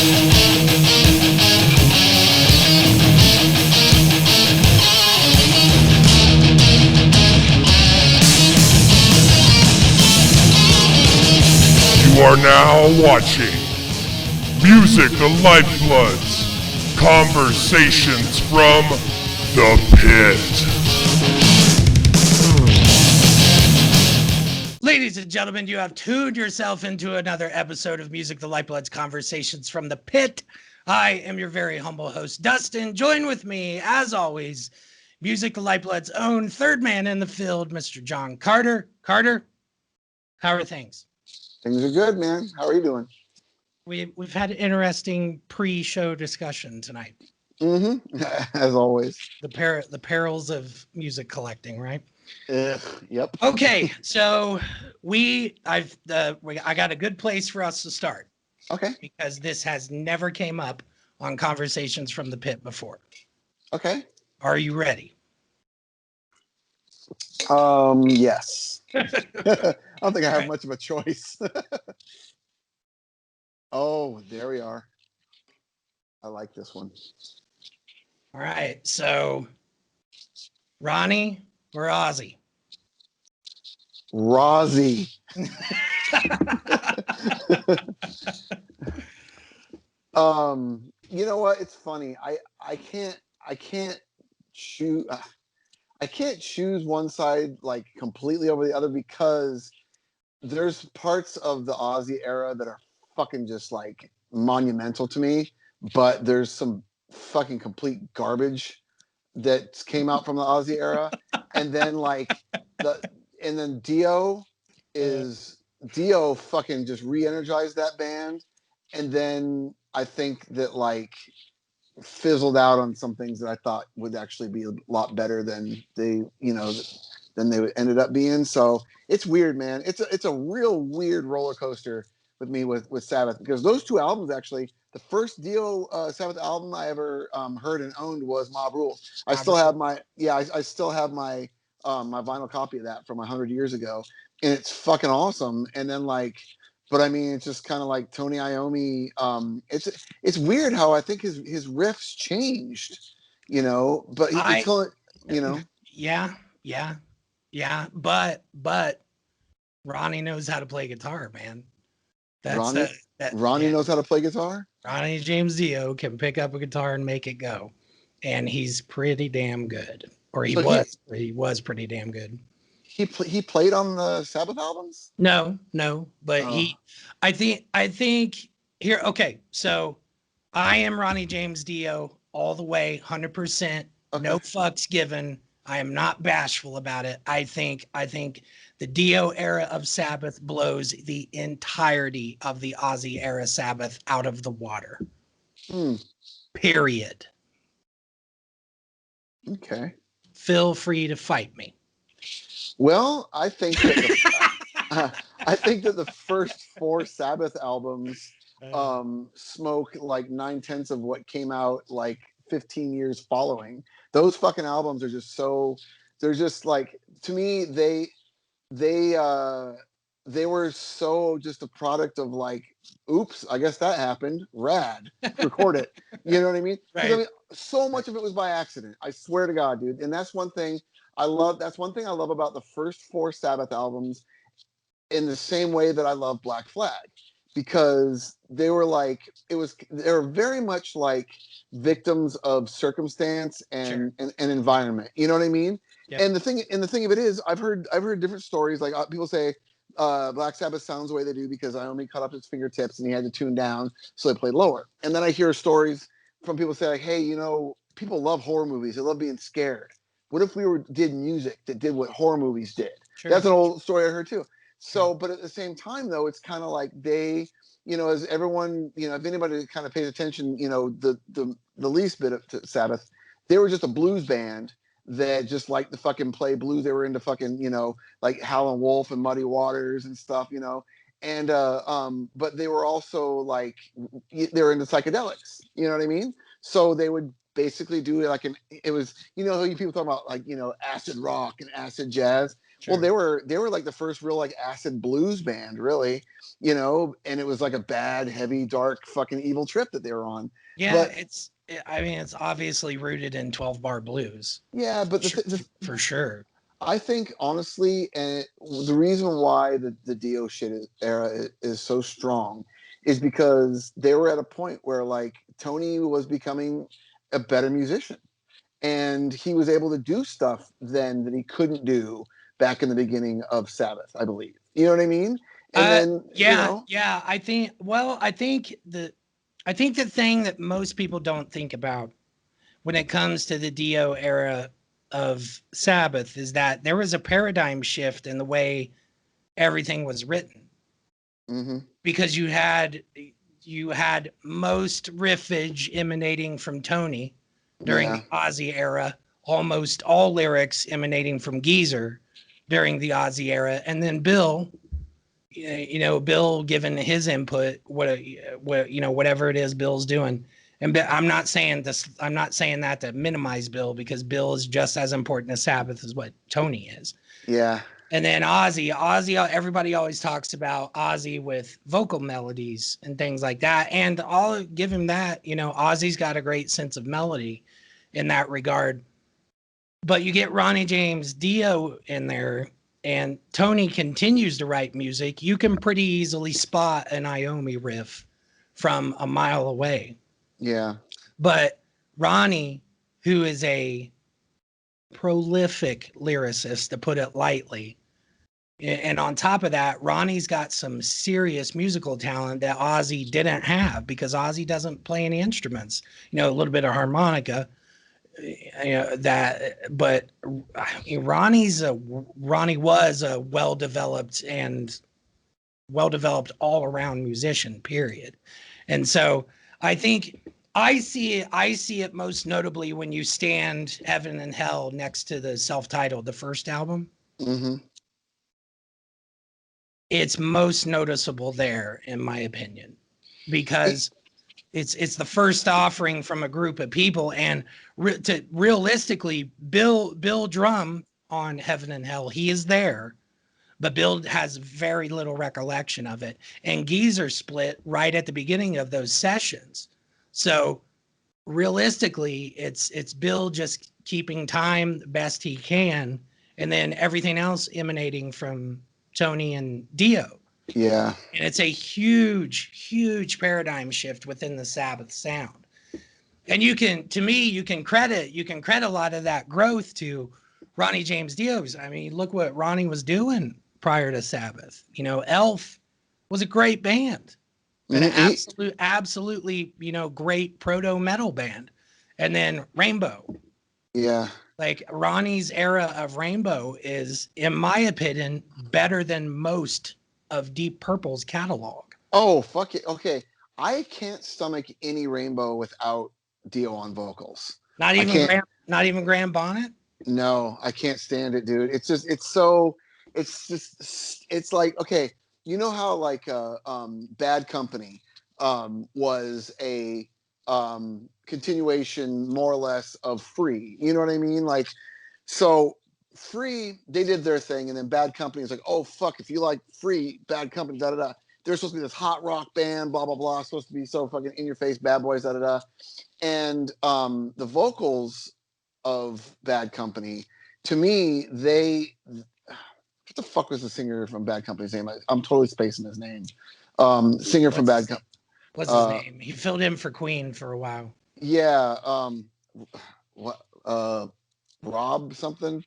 You are now watching Music the Lifeblood's Conversations from the Pit. Ladies and gentlemen, you have tuned yourself into another episode of Music the Lifeblood's Conversations from the Pit. I am your very humble host, Dustin. Join with me, as always, Music the Lifeblood's own third man in the field, Mr. John Carter. Carter, how are things? Things are good, man. How are you doing? We've had an interesting pre-show discussion tonight. Mm-hmm. As always. The perils of music collecting, right? Yep. Okay, so I got a good place for us to start. Okay. Because this has never came up on Conversations from the Pit before. Okay. Are you ready? Yes. I don't think I have much of a choice. Oh, there we are. I like this one. All right. So, Ronnie or Ozzy? Rozzy. You know what? It's funny. I can't choose. I can't choose one side like completely over the other because there's parts of the Ozzy era that are fucking just like monumental to me, but there's some fucking complete garbage that came out from the Ozzy era, and then Dio fucking just re-energized that band, and then I think that like fizzled out on some things that I thought would actually be a lot better than they ended up being. So it's weird, man. It's a real weird roller coaster with me with Sabbath, because those two albums, actually, the first Dio Sabbath album I ever heard and owned was Mob Rule. I still have my my vinyl copy of that from 100 years ago, and it's fucking awesome. And then but I mean, it's just kind of like Tony Iommi. It's weird how I think his riffs changed, but Yeah. But Ronnie knows how to play guitar, man. Ronnie knows how to play guitar. Ronnie James Dio can pick up a guitar and make it go, and he's pretty damn good. Or he was pretty damn good. He played on the Sabbath albums? No, but I think here. Okay, so I am Ronnie James Dio all the way, 100%. Okay. No fucks given. I am not bashful about it. I think the Dio era of Sabbath blows the entirety of the Ozzy era Sabbath out of the water. Period. Okay. Feel free to fight me. Well, I think that the first four Sabbath albums smoke like 9/10 of what came out like 15 years following. Those fucking albums are just they're just like, to me, they were so just a product of like, oops, I guess that happened. Rad. Record it. You know what I mean? Right. I mean, so much of it was by accident. I swear to God, dude. And that's one thing I love about the first four Sabbath albums, in the same way that I love Black Flag, because they were very much like victims of circumstance and environment. You know what I mean? Yep. And the thing of it is, I've heard different stories. Like people say Black Sabbath sounds the way they do because Iommi cut off his fingertips and he had to tune down, so they played lower. And then I hear stories from people say like, hey, people love horror movies. They love being scared. What if we did music that did what horror movies did? Sure. That's an old story I heard too. So, but at the same time, though, it's kind of like they, as everyone, if anybody kind of pays attention, the least bit of Sabbath, they were just a blues band that just liked to fucking play blues. They were into fucking, like Howlin' Wolf and Muddy Waters and stuff, and but they were also like, they were into psychedelics. You know what I mean? So they would basically do it like people talk about like, acid rock and acid jazz. Well, Sure. they were like the first real like acid blues band, really, you know, and it was like a bad, heavy, dark, fucking evil trip that they were on. Yeah, But I mean, it's obviously rooted in 12 bar blues. yeah, but For sure. I think honestly, and the reason why the Dio shit era is so strong is because they were at a point where like Tony was becoming a better musician, and he was able to do stuff then that he couldn't do back in the beginning of Sabbath, I believe. You know what I mean? And then, you Yeah, know, yeah. I think the thing that most people don't think about when it comes to the Dio era of Sabbath is that there was a paradigm shift in the way everything was written. mm-hmm. Because you had most riffage emanating from Tony during Yeah, the Ozzy era, almost all lyrics emanating from Geezer during the Ozzy era, and then Bill, Bill giving his input, what whatever it is Bill's doing. And I'm not saying this. I'm not saying that to minimize Bill, because Bill is just as important to Sabbath as what Tony is. yeah, And then Ozzy, everybody always talks about Ozzy with vocal melodies and things like that. And I'll give him that. Ozzy's got a great sense of melody in that regard. But you get Ronnie James Dio in there, and Tony continues to write music. You can pretty easily spot an Iommi riff from a mile away. yeah. But Ronnie, who is a prolific lyricist, to put it lightly, and on top of that, Ronnie's got some serious musical talent that Ozzy didn't have, because Ozzy doesn't play any instruments. A little bit of harmonica, but Ronnie was a well-developed all-around musician, period. And so I think I see it most notably when you stand Heaven and Hell next to the self-titled, the first album. Mm-hmm. It's most noticeable there, in my opinion, because it's the first offering from a group of people. And realistically, Bill Drum on Heaven and Hell, he is there, but Bill has very little recollection of it. And Geezer split right at the beginning of those sessions. So realistically, it's Bill just keeping time the best he can, and then everything else emanating from Tony and Dio. Yeah. And it's a huge, huge paradigm shift within the Sabbath sound. And you can credit a lot of that growth to Ronnie James Dio's. I mean, look what Ronnie was doing prior to Sabbath. Elf was a great band, an absolutely, great proto metal band. And then Rainbow. Yeah. Like, Ronnie's era of Rainbow is, in my opinion, better than most of Deep Purple's catalog. Oh, fuck it. Okay. I can't stomach any Rainbow without Dio on vocals. Not I even can't. Not even Graham Bonnet. No, I can't stand it, dude. It's it's like, okay, you know how like Bad Company was a continuation more or less of Free. You know what I mean? Like, so Free, they did their thing, and then Bad Company is like, oh fuck, if you like Free, Bad Company, da da da. They're supposed to be this hot rock band, blah blah blah, supposed to be so fucking in your face, bad boys, da da da. And the vocals of Bad Company, to me, what the fuck was the singer from Bad Company's name? I'm totally spacing his name. Singer from Bad Company. What's his name? He filled in for Queen for a while. Yeah. What? Rob something.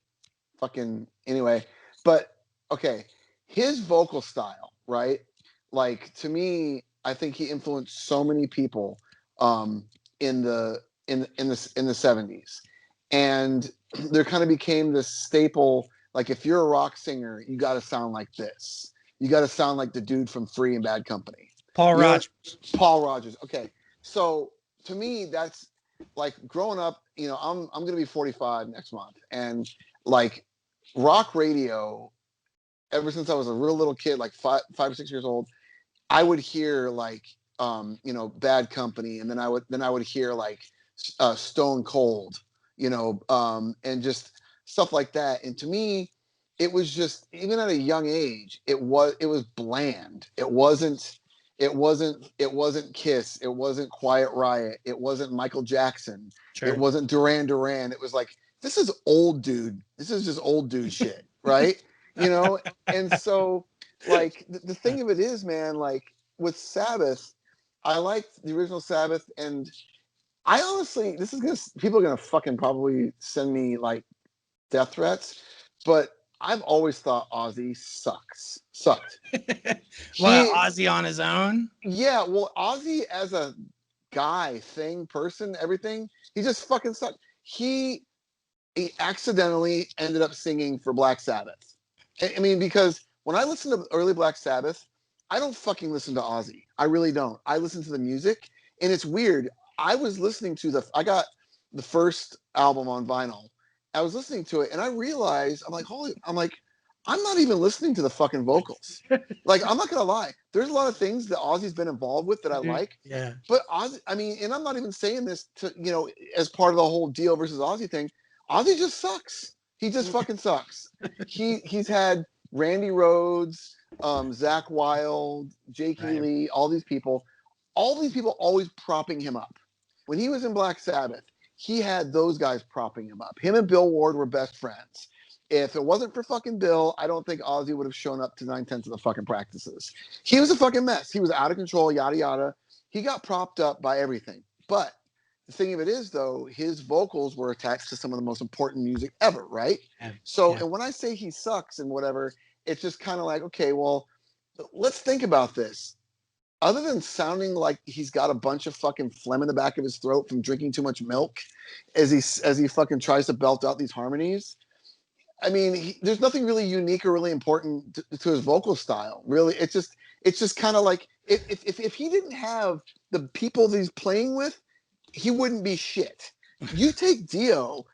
Fucking anyway. But okay, his vocal style, right? Like, to me, I think he influenced so many people in the 70s, and there kind of became this staple. Like, if you're a rock singer, you got to sound like this. You got to sound like the dude from Free and Bad Company. Paul Rogers. Paul Rogers. Okay, so to me, that's like growing up. I'm gonna be 45 next month, and like rock radio, ever since I was a real little kid, like 5 or 6 years old, I would hear like Bad Company, and then I would hear like Stone Cold, and just stuff like that. And to me, it was just, even at a young age, it was bland. It wasn't Kiss. It wasn't Quiet Riot. It wasn't Michael Jackson. Sure. It wasn't Duran Duran. It was like, this is old dude. This is just old dude shit, right? You know? And so, like, the thing of it is, man, like, with Sabbath, I liked the original Sabbath, and I honestly, people are gonna fucking probably send me, like, death threats, but I've always thought Ozzy sucked. What, Ozzy on his own? Yeah, well, Ozzy as a guy, person, everything, he just fucking sucked. He accidentally ended up singing for Black Sabbath. I mean, because when I listen to early Black Sabbath, I don't fucking listen to Ozzy. I really don't. I listen to the music, and it's weird. I got the first album on vinyl. I was listening to it, and I realized, I'm not even listening to the fucking vocals. Like, I'm not gonna lie. There's a lot of things that Ozzy's been involved with that I like. Yeah. But Ozzy, I mean, and I'm not even saying this to, as part of the whole Dio versus Ozzy thing. Ozzy just sucks. He just fucking sucks. He's had Randy Rhoads, Zach Wilde, Jake Healy, all these people always propping him up. When he was in Black Sabbath, he had those guys propping him up. Him and Bill Ward were best friends. If it wasn't for fucking Bill, I don't think Ozzy would have shown up to 9/10 of the fucking practices. He was a fucking mess. He was out of control, yada, yada. He got propped up by everything. But the thing of it is, though, his vocals were attached to some of the most important music ever, right? Yeah. So, and when I say he sucks and whatever, it's just kind of like, okay, well, let's think about this. Other than sounding like he's got a bunch of fucking phlegm in the back of his throat from drinking too much milk as he fucking tries to belt out these harmonies, I mean, there's nothing really unique or really important to his vocal style. Really, it's just kind of like if he didn't have the people that he's playing with, he wouldn't be shit. You take Dio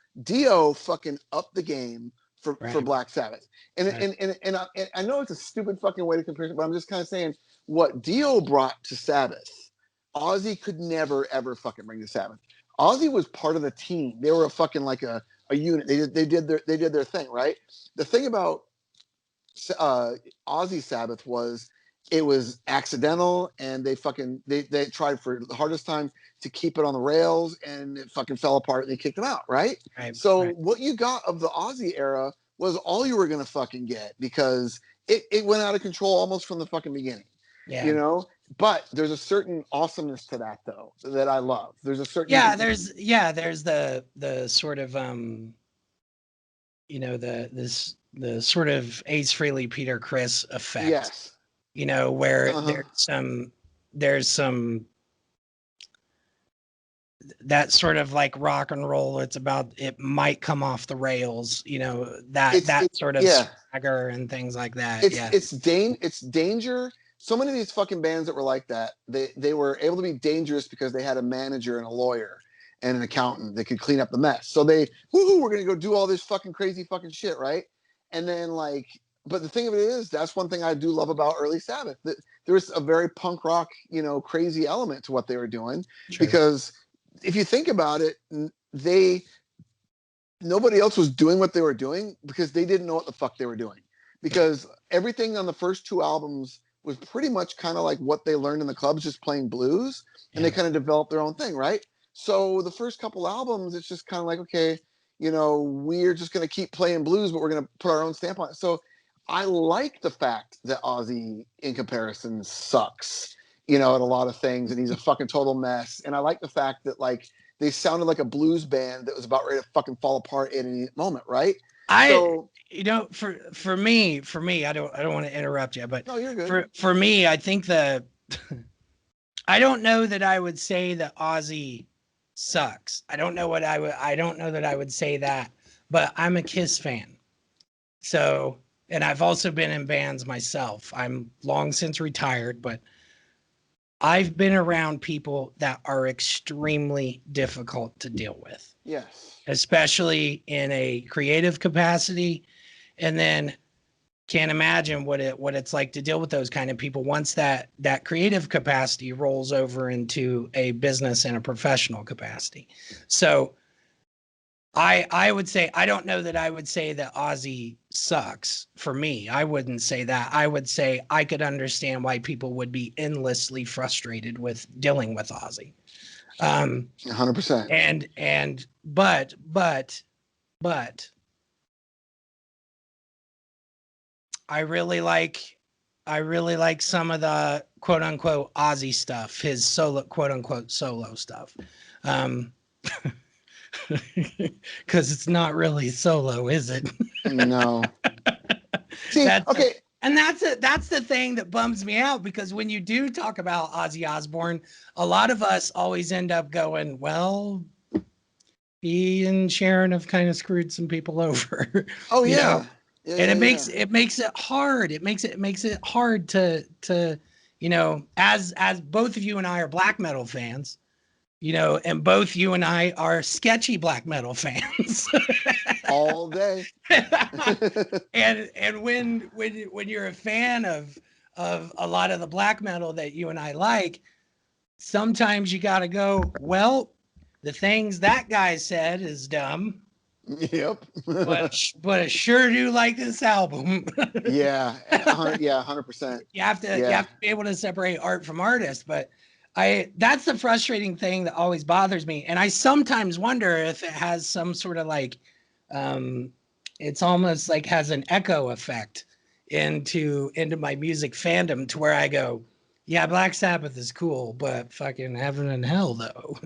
fucking upped the game for Black Sabbath, and I know it's a stupid fucking way to compare it, but I'm just kind of saying what Dio brought to Sabbath, Ozzy could never ever fucking bring to Sabbath. Ozzy was part of the team. They were a fucking like a unit. They did their thing, right? The thing about Ozzy Sabbath was it was accidental, and they tried for the hardest time to keep it on the rails, and it fucking fell apart, and they kicked him out, right? So what you got of the Ozzy era was all you were gonna fucking get, because it went out of control almost from the fucking beginning. Yeah. You know? But there's a certain awesomeness to that, though, that I love. There's a certain there's the sort of the sort of Ace Frehley Peter Criss effect. Yes. You know, where there's some that sort of like rock and roll. It's about, it might come off the rails, you know, that sort of swagger and things like that. It's danger. So many of these fucking bands that were like that, they were able to be dangerous because they had a manager and a lawyer and an accountant that could clean up the mess. So we're gonna go do all this fucking crazy fucking shit, right? And then but the thing of it is, that's one thing I do love about early Sabbath. That there's a very punk rock, crazy element to what they were doing. Sure. Because if you think about it, nobody else was doing what they were doing because they didn't know what the fuck they were doing. Because everything on the first two albums was pretty much kind of like what they learned in the clubs, just playing blues, and they kind of developed their own thing, right? So the first couple albums, it's just kind of like, okay, we're just going to keep playing blues, but we're going to put our own stamp on it. So I like the fact that Ozzy, in comparison, sucks, at a lot of things, and he's a fucking total mess. And I like the fact that they sounded like a blues band that was about ready to fucking fall apart at any moment, right? For me, I don't want to interrupt you, but no, you're good. For me, I think I don't know that I would say that Ozzy sucks. I don't know that I would say that, but I'm a Kiss fan. So, and I've also been in bands myself. I'm long since retired, but I've been around people that are extremely difficult to deal with. Yes. Especially in a creative capacity. And then can't imagine what it's like to deal with those kind of people once that creative capacity rolls over into a business and a professional capacity. So I would say, I don't know that I would say that Ozzy sucks. For me, I wouldn't say that. I would say I could understand why people would be endlessly frustrated with dealing with Ozzy. 100%. But I really like some of the quote unquote Ozzy stuff, his solo quote unquote solo stuff. Because it's not really solo, is it? No. See, That's okay. that's the thing that bums me out, because when you do talk about Ozzy Osbourne, a lot of us always end up going, well, he and Sharon have kind of screwed some people over. Oh you yeah. know? And it makes it hard. It makes it hard to as both of you and I are black metal fans, and both you and I are sketchy black metal fans. All day. and when you're a fan of a lot of the black metal that you and I like, sometimes you got to go, well, the things that guy said is dumb. Yep. but I sure do like this album. Yeah. 100%. You have to be able to separate art from artist, but that's the frustrating thing that always bothers me. And I sometimes wonder if it has some sort of like it's almost like has an echo effect into my music fandom, to where I go, yeah, Black Sabbath is cool, but fucking Heaven and Hell though,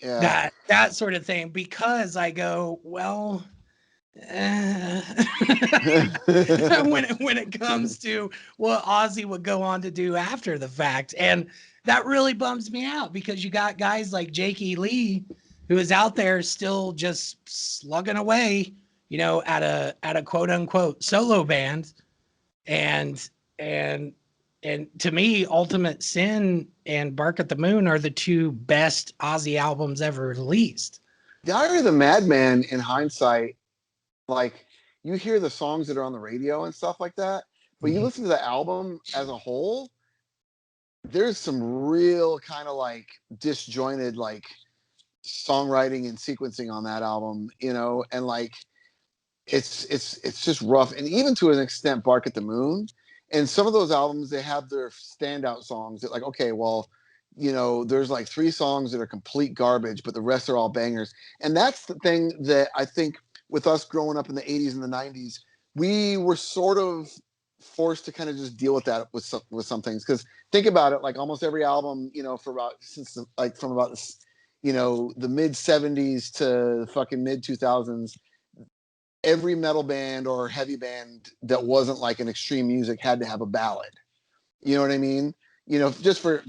that sort of thing, because I go, well, when it comes to what Ozzy would go on to do after the fact. And that really bums me out, because you got guys like Jake E. Lee, who is out there still just slugging away, at a quote unquote solo band. And to me, Ultimate Sin and Bark at the Moon are the two best Ozzy albums ever released. Diary of the Madman, in hindsight, like, you hear the songs that are on the radio and stuff like that, but you listen to the album as a whole, there's some real kind of like disjointed like songwriting and sequencing on that album, and like it's just rough. And even to an extent, Bark at the Moon, and some of those albums, they have their standout songs that, like, okay, well, there's like 3 songs that are complete garbage, but the rest are all bangers. And that's the thing that I think, with us growing up in the 80s and the 90s, we were sort of forced to kind of just deal with that with some things. Because think about it, like almost every album, from about the mid 70s to fucking mid 2000s, every metal band or heavy band that wasn't like an extreme music had to have a ballad. You know what I mean? Just for an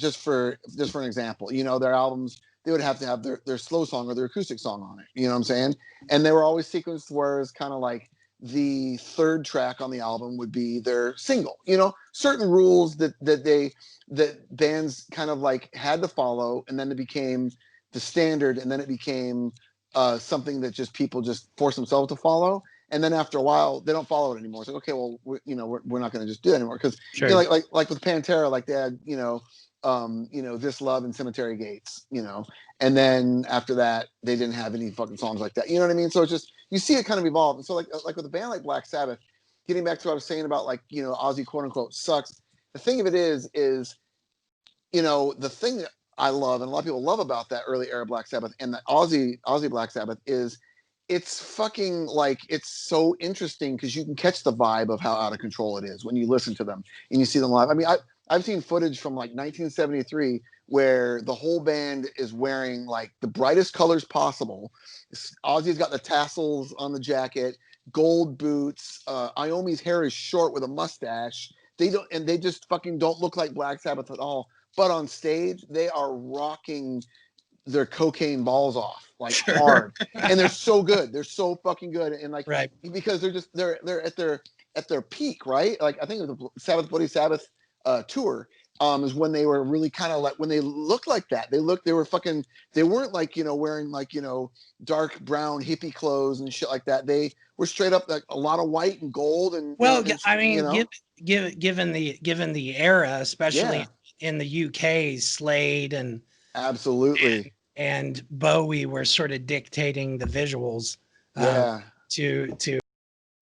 example, their albums, they would have to have their slow song or their acoustic song on it. You know what I'm saying? And they were always sequenced, whereas kind of like the third track on the album would be their single. Certain rules that bands kind of like had to follow, and then it became the standard, and then it became something that just people just force themselves to follow. And then after a while, they don't follow it anymore. It's like, okay, well, we're not going to just do that anymore, because like with Pantera, like they had This Love and Cemetery Gates, and then after that, they didn't have any fucking songs like that. You know what I mean? So it's just, you see it kind of evolve. And so like with a band like Black Sabbath, getting back to what I was saying about like Ozzy quote unquote sucks. The thing of it is the thing that I love, and a lot of people love about that early era Black Sabbath and the Ozzy Black Sabbath, is it's fucking like, it's so interesting, because you can catch the vibe of how out of control it is when you listen to them and you see them live. I mean, I've seen footage from like 1973 where the whole band is wearing like the brightest colors possible. Ozzy's got the tassels on the jacket, gold boots. Iommi's hair is short with a mustache. They just fucking don't look like Black Sabbath at all. But on stage, they are rocking their cocaine balls off like hard, and they're so good. They're so fucking good, and like, right, because they're at their peak, right? Like I think of the Sabbath Bloody Sabbath tour is when they were really kind of like, when they looked like that. They weren't like wearing like dark brown hippie clothes and shit like that. They were straight up like a lot of white and gold and I mean, given the era, especially in the UK, Slade and absolutely and Bowie were sort of dictating the visuals. To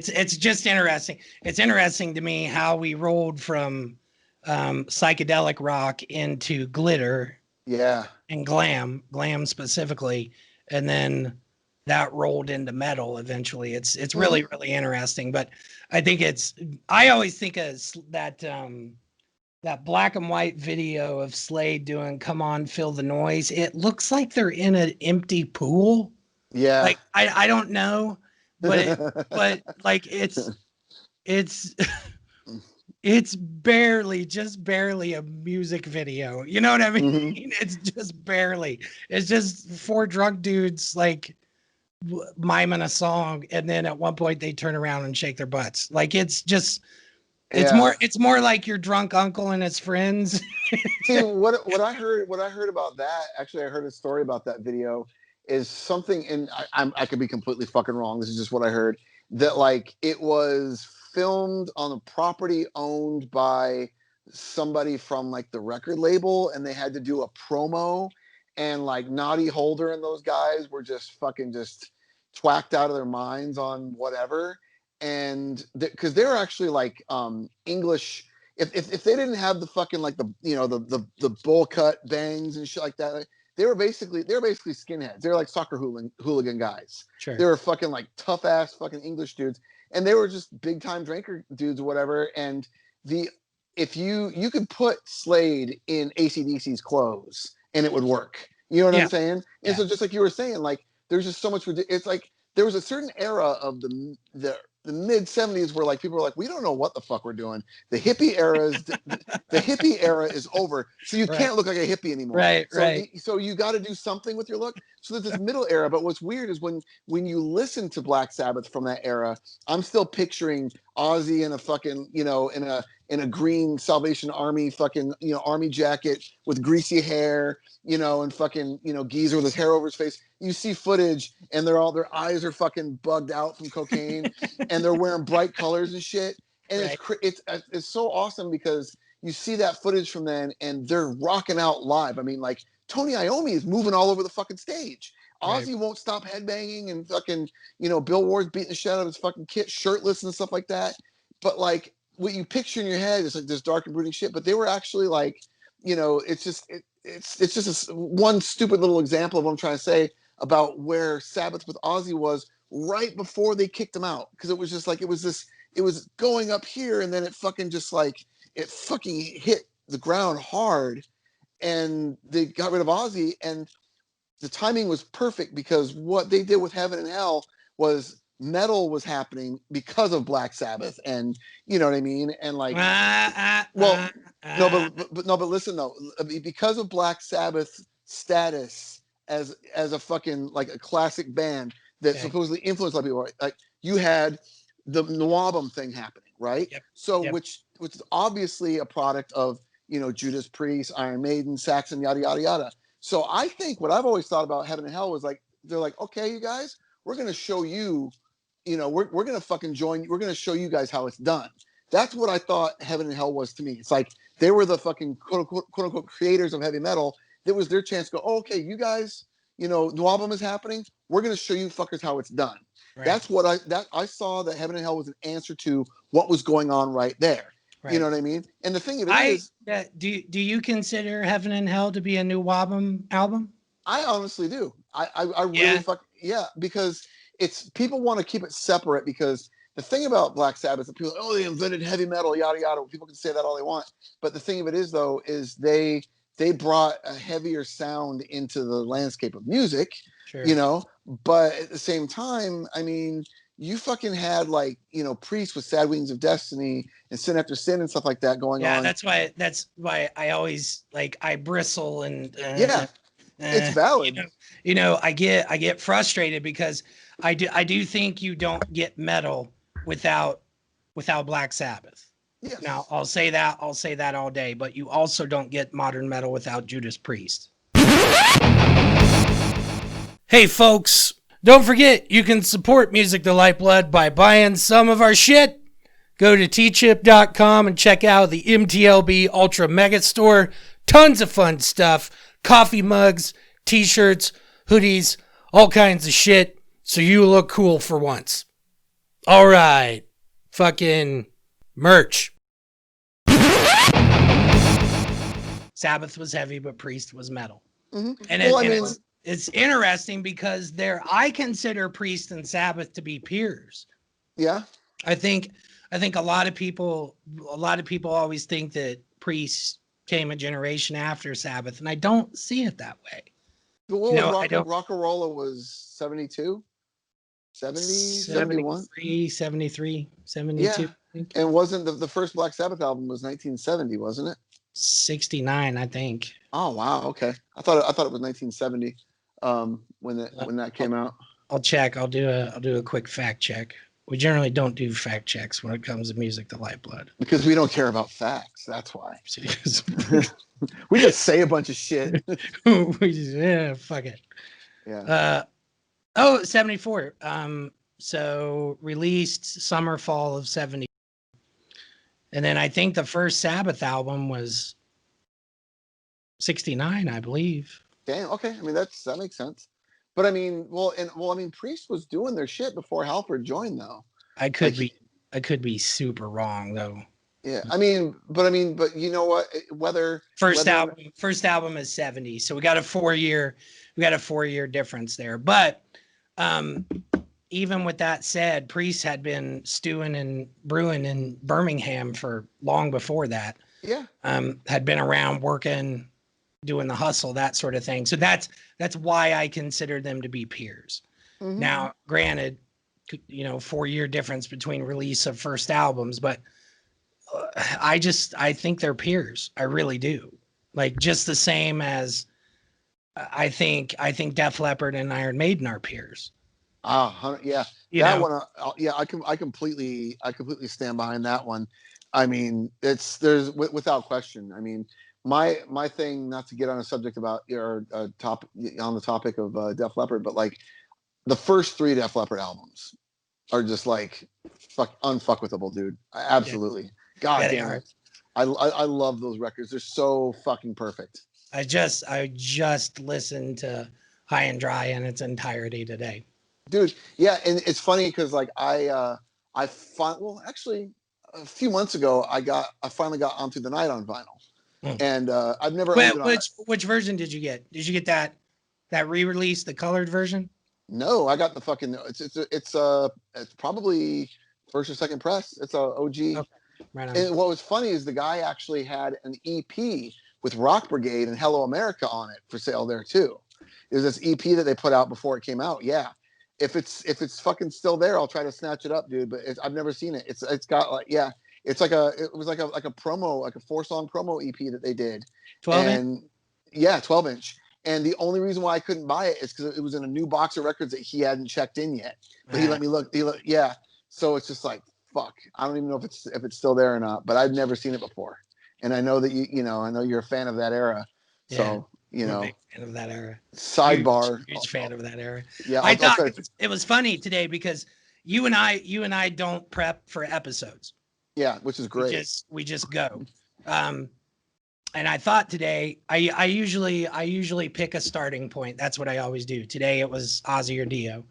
it's just interesting. It's interesting to me how we rolled from psychedelic rock into glitter. Yeah. And glam specifically, and then that rolled into metal eventually. It's really, really interesting. But I think I always think of that that black and white video of Slade doing "Come On, Feel the Noise." It looks like they're in an empty pool. Yeah. Like I don't know, but like it's it's just barely a music video. You know what I mean? Mm-hmm. It's just barely. It's just four drunk dudes like miming a song, and then at one point they turn around and shake their butts. Like it's more like your drunk uncle and his friends. See, what I heard about that, actually I heard a story about that video, is something, and I could be completely fucking wrong. This is just what I heard, that like it was filmed on a property owned by somebody from like the record label, and they had to do a promo, and like Noddy Holder and those guys were just fucking just twacked out of their minds on whatever, and because they're actually like English. If they didn't have the fucking like the bowl cut bangs and shit like that, like, they were basically skinheads. They were like soccer hooligan guys. Sure. They were fucking like tough ass fucking English dudes. And they were just big time drinker dudes or whatever. And if you could put Slade in AC/DC's clothes and it would work. You know what I'm saying? And so just like you were saying, like there's just so much. It's like there was a certain era of the mid 70s where like people were like, we don't know what the fuck we're doing. The hippie era is the hippie era is over. So you can't look like a hippie anymore. Right. So you got to do something with your look. So there's this middle era. But what's weird is when you listen to Black Sabbath from that era, I'm still picturing Ozzy in a fucking, in a green Salvation Army fucking, army jacket with greasy hair, and fucking, geezer with his hair over his face. You see footage and their eyes are fucking bugged out from cocaine and they're wearing bright colors and shit. And it's so awesome because you see that footage from then and they're rocking out live. I mean, like Tony Iommi is moving all over the fucking stage. Ozzy won't stop headbanging and fucking, Bill Ward's beating the shit out of his fucking kid, shirtless and stuff like that. But like what you picture in your head is like this dark and brooding shit. But they were actually like, it's just one stupid little example of what I'm trying to say about where Sabbath with Ozzy was right before they kicked him out. Because it was just like, it was going up here and then it fucking just like, it fucking hit the ground hard and they got rid of Ozzy, and the timing was perfect because what they did with Heaven and Hell was metal was happening because of Black Sabbath, and you know what I mean? And like, but listen though, because of Black Sabbath status as a fucking like a classic band that supposedly influenced a lot of people, right? Like you had the Nwabum thing happening, right? Yep. So which is obviously a product of Judas Priest, Iron Maiden, Saxon, yada yada yada. So I think what I've always thought about Heaven and Hell was like they're like, okay, you guys, we're gonna show you, we're gonna fucking join. We're gonna show you guys how it's done. That's what I thought Heaven and Hell was to me. It's like they were the fucking quote unquote creators of heavy metal. It was their chance to go, oh, okay, you guys, Nwabum is happening. We're gonna show you fuckers how it's done. Right. That's what I saw that Heaven and Hell was an answer to what was going on right there. Right. You know what I mean? And the thing of it is, do you consider Heaven and Hell to be a Nwabum album? I honestly do. I really because it's people want to keep it separate because the thing about Black Sabbath, people they invented heavy metal, yada yada. People can say that all they want, but the thing of it is though is they brought a heavier sound into the landscape of music. Sure. But at the same time, I mean, you fucking had like Priest with Sad Wings of Destiny and Sin After Sin and stuff like that going on. Yeah, that's why I always like I bristle and it's valid. I get frustrated because I do think you don't get metal without Black Sabbath. Yes. Now I'll say that all day, but you also don't get modern metal without Judas Priest. Hey folks, don't forget you can support Music the Lifeblood by buying some of our shit. Go to teechip.com and check out the MTLB-ULTRA-MEGA-STORE. Tons of fun stuff. Coffee mugs, t-shirts, hoodies, all kinds of shit, so you look cool for once. All right. Fucking merch. Sabbath was heavy, but Priest was metal. Mm-hmm. And, it's interesting because I consider Priest and Sabbath to be peers. Yeah. I think a lot of people always think that Priest came a generation after Sabbath, and I don't see it that way. What was Rock-a-Rolla was 72? 70, 71? 73, 72. Yeah. I think. And wasn't the first Black Sabbath album was 1970, wasn't it? 69, I think. Oh wow, okay. I thought it was 1970 when that came out. I'll check. I'll do a quick fact check. We generally don't do fact checks when it comes to music to Lifeblood. Because we don't care about facts, that's why. We just say a bunch of shit. Fuck it. Yeah. 74. So released summer, fall of 70. And then I think the first Sabbath album was 69, I believe. Damn, okay. I mean that makes sense. But I mean, Priest was doing their shit before Halford joined though. I could be super wrong though. Yeah. But you know what? First album is 70. So we got a 4-year difference there. But even with that said, Priest had been stewing and brewing in Birmingham for long before that. Yeah. Had been around working, doing the hustle, that sort of thing. So that's why I consider them to be peers. Mm-hmm. Now, granted, 4-year difference between release of first albums, but I think they're peers. I really do. Like just the same as I think Def Leppard and Iron Maiden are peers. Yeah. I completely stand behind that one. I mean, there's without question. I mean, my thing, not to get on a subject about on the topic of Def Leppard, but like the first 3 Def Leppard albums are just like unfuckwithable, dude. Absolutely. Yeah. God damn it. I love those records. They're so fucking perfect. I just listened to High and Dry in its entirety today. Dude, yeah, and it's funny because like actually a few months ago I finally got On Through the Night on vinyl. And I've never which version did you get? Did you get that re-release, the colored version? No, I got the fucking it's probably first or second press. It's a OG. Okay. Right on. And what was funny is the guy actually had an EP with Rock Brigade and Hello America on it for sale there too. There's this EP that they put out before it came out. Yeah. If it's fucking still there, I'll try to snatch it up, dude. But I've never seen it. It's got like it was like a promo, like a 4-song promo EP that they did. 12-inch. Yeah, 12-inch. And the only reason why I couldn't buy it is because it was in a new box of records that he hadn't checked in yet. But he let me look. Yeah. So it's just like fuck. I don't even know if it's still there or not. But I've never seen it before. And I know that I know you're a fan of that era. So. I'm a big fan of that era. Sidebar. Huge fan of that era. Yeah, I thought it was funny today because you and I don't prep for episodes. Yeah, which is great. We just go. And I thought today I usually pick a starting point. That's what I always do. Today it was Ozzy or Dio.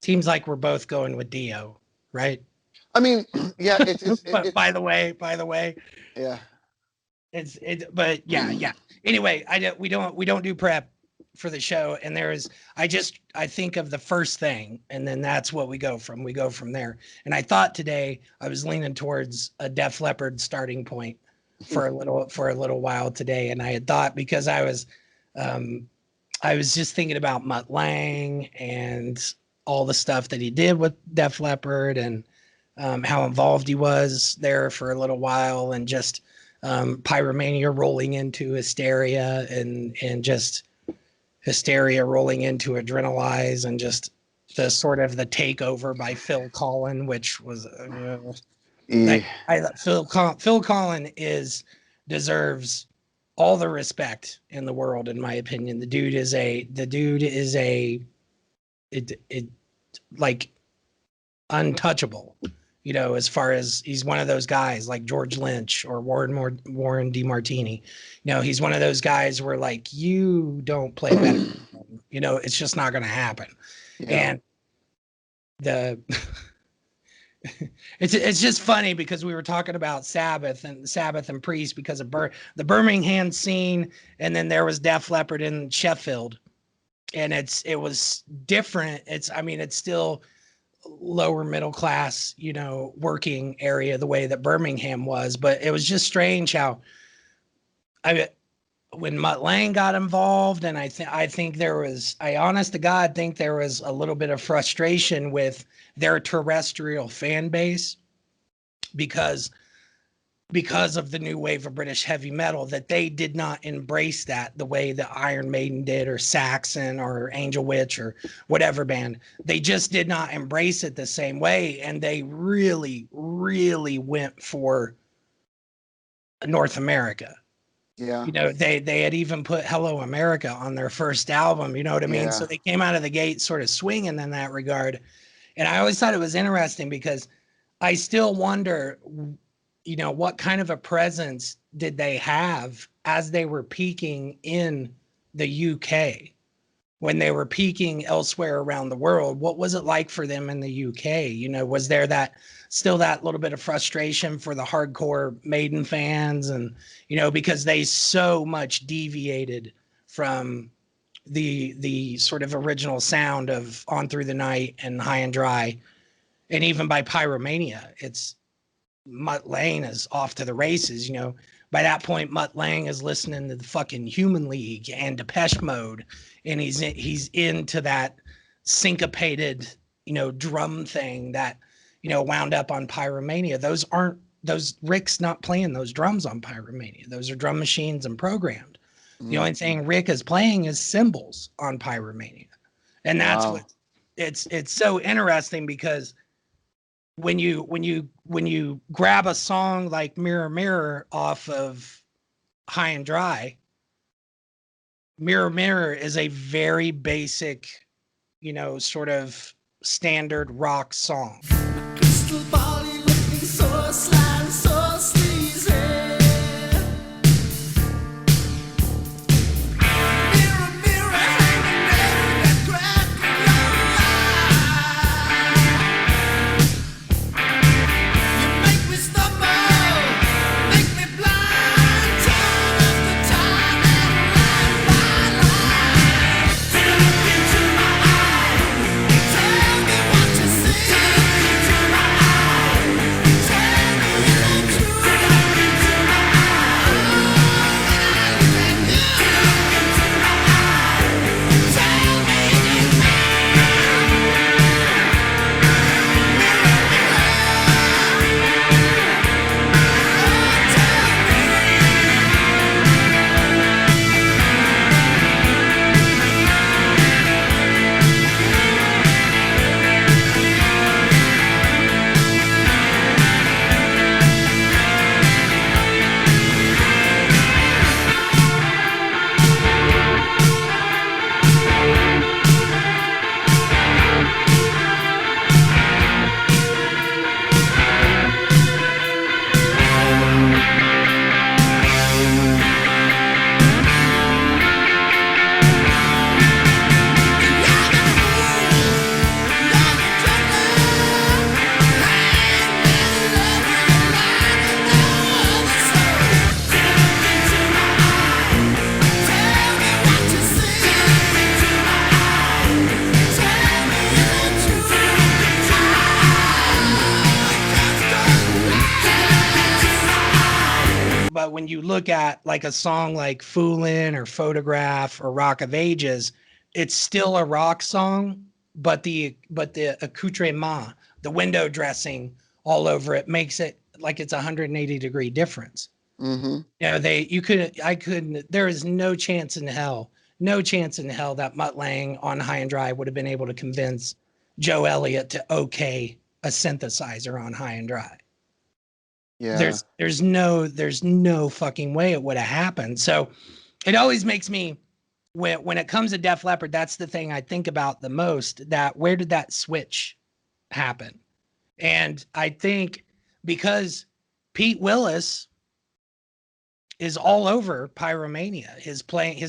Seems like we're both going with Dio, right? I mean, yeah. By the way. Yeah. But yeah. Anyway, we don't do prep for the show, and I think of the first thing, and then that's what we go from. We go from there. And I thought today I was leaning towards a Def Leppard starting point for a little while today, and I had thought because I was just thinking about Mutt Lange and all the stuff that he did with Def Leppard and how involved he was there for a little while, and just Pyromania rolling into Hysteria and just Hysteria rolling into Adrenalize, and just the sort of the takeover by Phil Collen, which was Phil Collen deserves all the respect in the world, in my opinion. The dude is like untouchable You know, as far as he's one of those guys like George Lynch or Warren DeMartini. You know, he's one of those guys where like you don't play better. You know, it's just not going to happen. Yeah. And the it's just funny because we were talking about Sabbath and Priest because of the Birmingham scene, and then there was Def Leppard in Sheffield, and it was different. It's still lower middle class, you know, working area the way that Birmingham was, but it was just strange how when Mutt Lange got involved, and I think there was, I honest to God think there was a little bit of frustration with their terrestrial fan base because of the new wave of British heavy metal, that they did not embrace that the way that Iron Maiden did, or Saxon, or Angel Witch, or whatever band. They just did not embrace it the same way, and they really, really went for North America. Yeah. You know, they had even put Hello America on their first album, you know what I mean? Yeah. So they came out of the gate sort of swinging in that regard. And I always thought it was interesting because I still wonder, you know, what kind of a presence did they have as they were peaking in the UK? When they were peaking elsewhere around the world, what was it like for them in the UK? You know, was there still that little bit of frustration for the hardcore Maiden fans? And, you know, because they so much deviated from the sort of original sound of On Through the Night and High and Dry. And even by Pyromania, it's Mutt Lange is off to the races, you know. By that point, Mutt Lange is listening to the fucking Human League and Depeche Mode, and he's into that syncopated, you know, drum thing that, you know, wound up on Pyromania. Rick's not playing those drums on Pyromania. Those are drum machines and programmed. The only thing Rick is playing is cymbals on Pyromania, and that's what it's so interesting because when you grab a song like Mirror Mirror off of High and Dry, Mirror Mirror is a very basic, you know, sort of standard rock song. Crystal body looking so slimy, so sleazy. Mirror, mirror, hanging there in that crack of your eye. You make me stumble, make me blind, time after time and line by line. Take a look into my eye, tell me what you see. Take a look into my eye, tell me is it true. Take a look into my eye, when I look at you. Take a look into my eye, tell me is it true. But when you look at like a song like Foolin' or Photograph or Rock of Ages, it's still a rock song, but the accoutrement, the window dressing all over it makes it like it's 180-degree difference. Mm-hmm. You know, there is no chance in hell that Mutt Lange on High and Dry would have been able to convince Joe Elliott to okay a synthesizer on High and Dry. Yeah. There's no fucking way it would have happened. So it always makes me, when it comes to Def Leppard, that's the thing I think about the most, that where did that switch happen? And I think because Pete Willis is all over Pyromania. His playing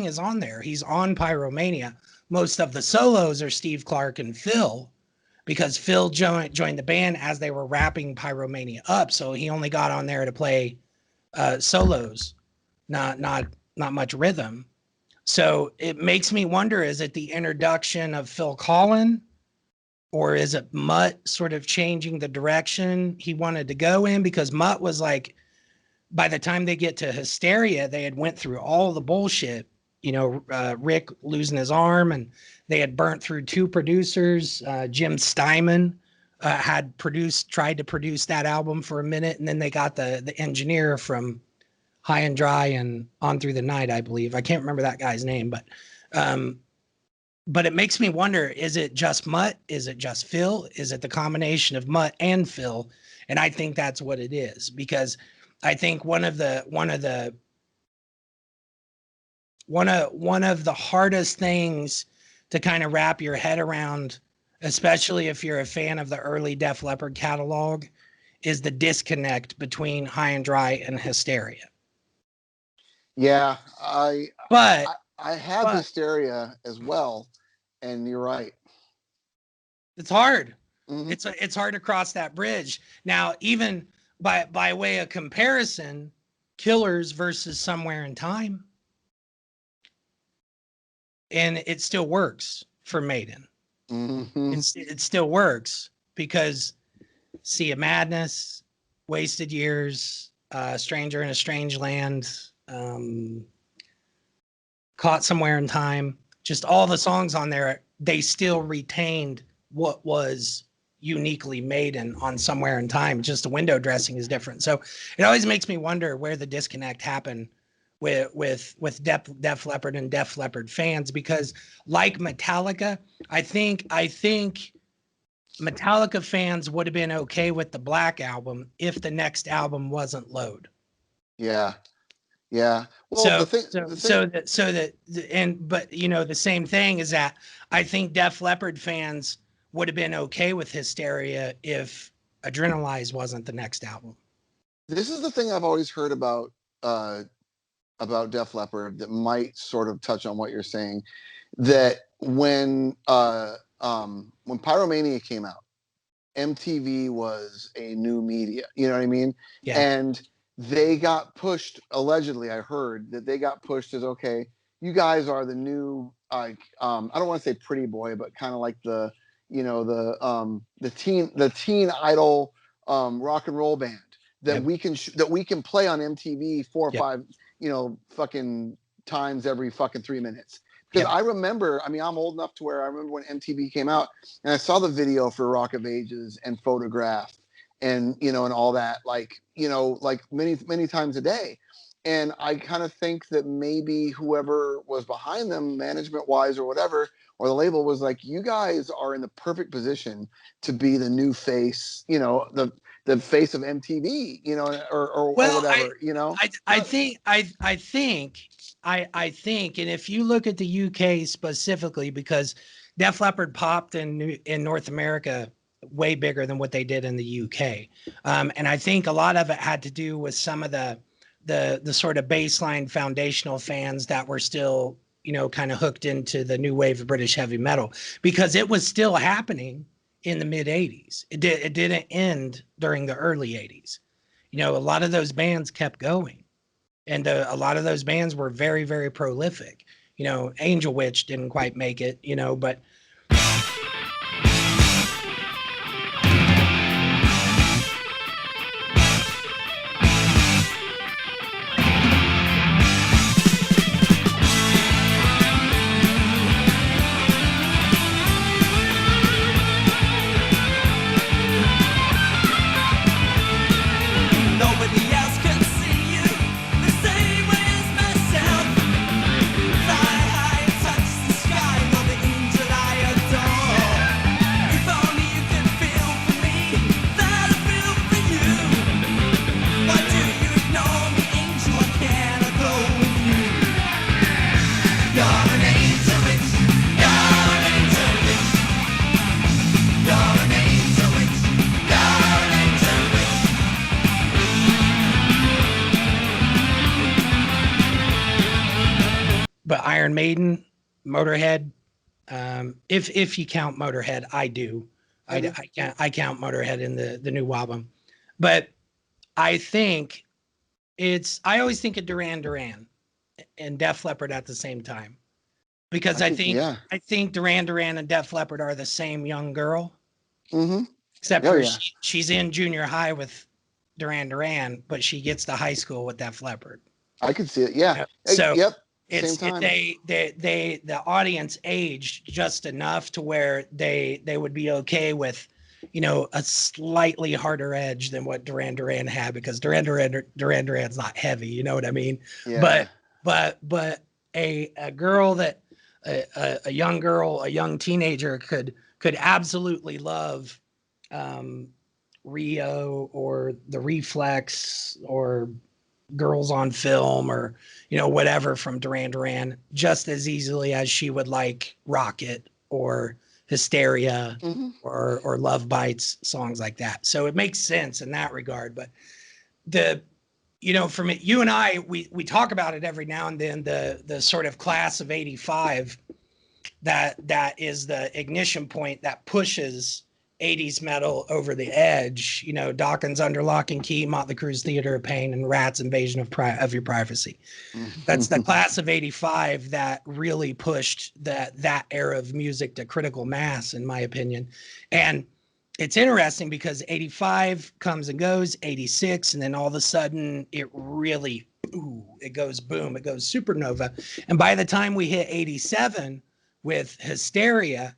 is on there. He's on Pyromania. Most of the solos are Steve Clark and Phil, because Phil joined the band as they were wrapping Pyromania up. So he only got on there to play solos, not much rhythm. So it makes me wonder, is it the introduction of Phil Collen, or is it Mutt sort of changing the direction he wanted to go in? Because Mutt was like, by the time they get to Hysteria, they had went through all the bullshit, you know, Rick losing his arm, and they had burnt through 2 producers. Jim Steinman had tried to produce that album for a minute, and then they got the engineer from High and Dry and On Through the Night, I believe. I can't remember that guy's name, but it makes me wonder, is it just Mutt? Is it just Phil? Is it the combination of Mutt and Phil? And I think that's what it is, because I think one of the hardest things to kind of wrap your head around, especially if you're a fan of the early Def Leppard catalog, is the disconnect between High and Dry and Hysteria. Yeah, I have Hysteria as well, and you're right. It's hard. Mm-hmm. It's hard to cross that bridge. Now, even by way of comparison, Killers versus Somewhere in Time, and it still works for Maiden. Mm-hmm. It still works because Sea of Madness, Wasted Years, Stranger in a Strange Land, Caught Somewhere in Time, just all the songs on there, they still retained what was uniquely Maiden on Somewhere in Time. Just the window dressing is different. So it always makes me wonder where the disconnect happened with Def Leppard and Def Leppard fans, because like Metallica, I think Metallica fans would have been okay with the Black Album if the next album wasn't Load. Yeah. Well, but you know, the same thing is that I think Def Leppard fans would have been okay with Hysteria if Adrenalize wasn't the next album. This is the thing I've always heard about Def Leppard that might sort of touch on what you're saying, that when Pyromania came out, MTV was a new media, you know what I mean? Yeah. And they got pushed, allegedly, I heard that they got pushed as, okay, you guys are the new, I don't want to say pretty boy, but kind of like the teen idol rock and roll band that we can play on MTV 4 or 5, fucking times every fucking 3 minutes. Because I remember, I mean, I'm old enough to where I remember when MTV came out and I saw the video for Rock of Ages and Photograph and, and all that, like many, many times a day. And I kind of think that maybe whoever was behind them, management wise or whatever, or the label, was like, you guys are in the perfect position to be the new face, the face of MTV, or whatever, I think, and if you look at the UK specifically, because Def Leppard popped in North America way bigger than what they did in the UK. And I think a lot of it had to do with some of the sort of baseline foundational fans that were still, kind of hooked into the new wave of British heavy metal, because it was still happening in the mid 80s. It didn't end during the early 80s. A lot of those bands kept going, and a lot of those bands were very, very prolific. Angel Witch didn't quite make it, but Fly high, touch the sky, while the angel I Iron Maiden, Motorhead. If you count Motorhead, I do. I count Motorhead in the new album, but I think I always think of Duran Duran and Def Leppard at the same time, because I think Duran Duran and Def Leppard are the same young girl, except for she's in junior high with Duran Duran, but she gets to high school with Def Leppard. I could see it. Yeah. So same time. The audience aged just enough to where they would be okay with, a slightly harder edge than what Duran Duran had, because Duran Duran's not heavy, you know what I mean? Yeah. But a girl that a young girl, a young teenager could absolutely love Rio or The Reflex or Girls on Film or whatever from Duran Duran just as easily as she would like Rocket or Hysteria or Love Bites, songs like that. So it makes sense in that regard. But from it, you and I, we talk about it every now and then, the sort of class of 85 that is the ignition point that pushes 80s metal over the edge. Dawkins, Under Lock and Key, Motley Crue's Theater of Pain, and Rat's Invasion of Your Privacy. That's the class of 85 that really pushed that era of music to critical mass, in my opinion. And it's interesting because 85 comes and goes, 86, and then all of a sudden it really, it goes boom, it goes supernova. And by the time we hit 87 with Hysteria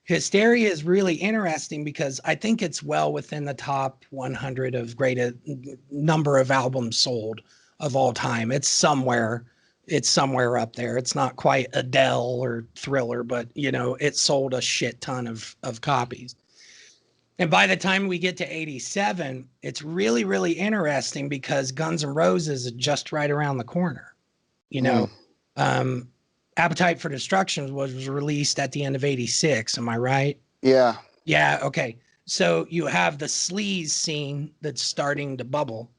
is really interesting because I think it's well within the top 100 of greatest number of albums sold of all time. It's somewhere up there. It's not quite Adele or Thriller, but it sold a shit ton of copies. And by the time we get to 87, it's really, really interesting because Guns N' Roses is just right around the corner. Appetite for Destruction was released at the end of 86. Am I right? Yeah. Yeah. Okay. So you have the sleaze scene that's starting to bubble,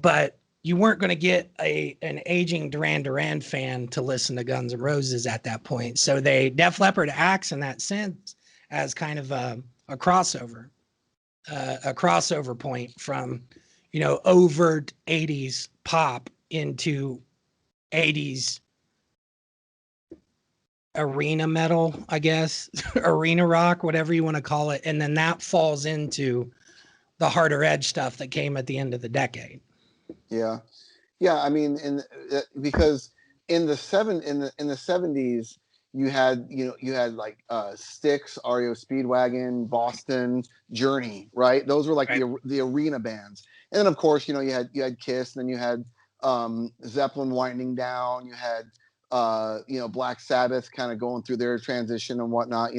but you weren't going to get an aging Duran Duran fan to listen to Guns N' Roses at that point. So Def Leppard acts in that sense as kind of a crossover point from, overt 80s pop into 80s arena metal, I guess, arena rock, whatever you want to call it. And then that falls into the harder edge stuff that came at the end of the decade. Yeah. Yeah. I mean, because in the 70s, you had like Styx, REO Speedwagon, Boston, Journey, right? Those were like the arena bands. And then of course, you had Kiss, and then you had Zeppelin winding down, you had Black Sabbath kind of going through their transition and whatnot.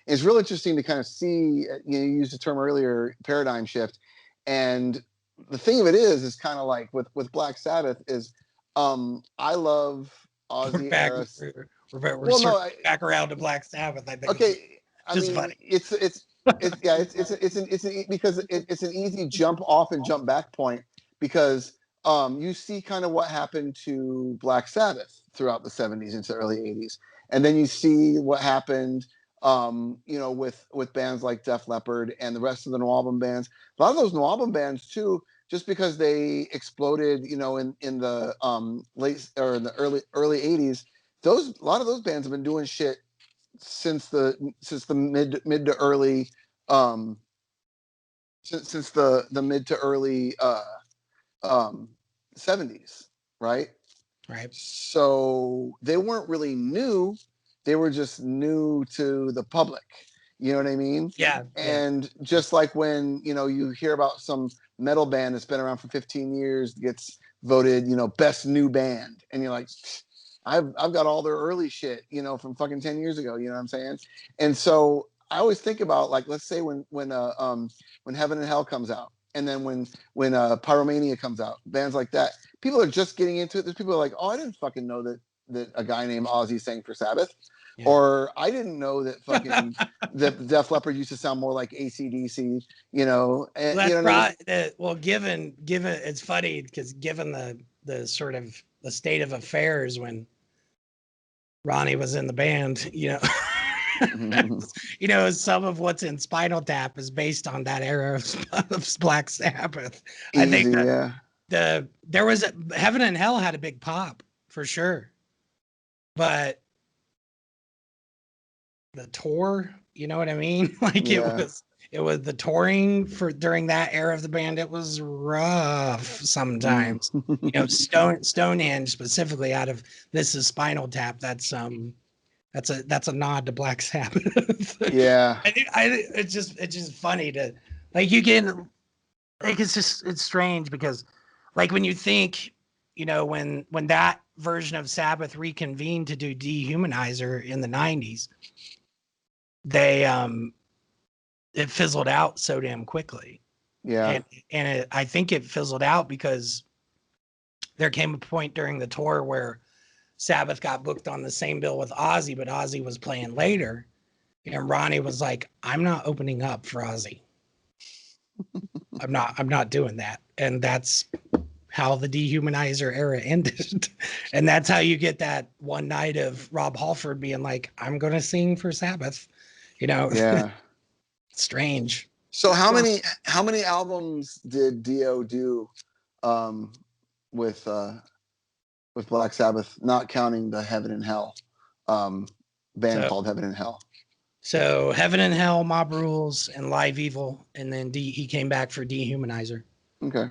It's real interesting to kind of see, you used the term earlier, paradigm shift. And the thing of it is kind of like with Black Sabbath is, I love Ozzy. We're back around to Black Sabbath. I think. Okay. Funny. It's because it's an easy jump off and jump back point, because you see kind of what happened to Black Sabbath throughout the 70s into the early 80s. And then you see what happened, with bands like Def Leppard and the rest of the no album bands. A lot of those no album bands too, just because they exploded, in the late or in the early 80s, a lot of those bands have been doing shit since the mid to early since the mid to early 70s, right? Right. So they weren't really new. They were just new to the public. You know what I mean? Yeah. And just like when, you hear about some metal band that's been around for 15 years, gets voted, best new band. And you're like, I've got all their early shit, from fucking 10 years ago. You know what I'm saying? And so I always think about, like, let's say when Heaven and Hell comes out, and then when Pyromania comes out, bands like that, people are just getting into it. There's people who are like, oh, I didn't fucking know that a guy named Ozzy sang for Sabbath. Yeah. Or I didn't know that fucking that Def Leppard used to sound more like AC/DC, And, well, that's right. Well, given it's funny because given the sort of the state of affairs when Ronnie was in the band, you know, some of what's in Spinal Tap is based on that era of Black Sabbath. I think Easy, that yeah. there was Heaven and Hell had a big pop for sure, but the tour, you know what I mean? Like Yeah. it was the touring for during that era of the band. It was rough sometimes. You know, Stonehenge specifically out of This Is Spinal Tap. That's a nod to Black Sabbath. Yeah. It's just funny to like you get like it's strange because like when you think, you know, when that version of Sabbath reconvened to do Dehumanizer in the 90s, they it fizzled out so damn quickly. Yeah. And I think it fizzled out because there came a point during the tour where Sabbath got booked on the same bill with Ozzy, but Ozzy was playing later. And Ronnie was like, I'm not opening up for Ozzy. I'm not doing that. And that's how the Dehumanizer era ended. And that's how you get that one night of Rob Halford being like, I'm going to sing for Sabbath, you know? Yeah. Strange. So how many albums did Dio do with Black Sabbath, not counting the Heaven and Hell band called Heaven and Hell? So Heaven and Hell, Mob Rules, and Live Evil, and then he came back for Dehumanizer. Okay.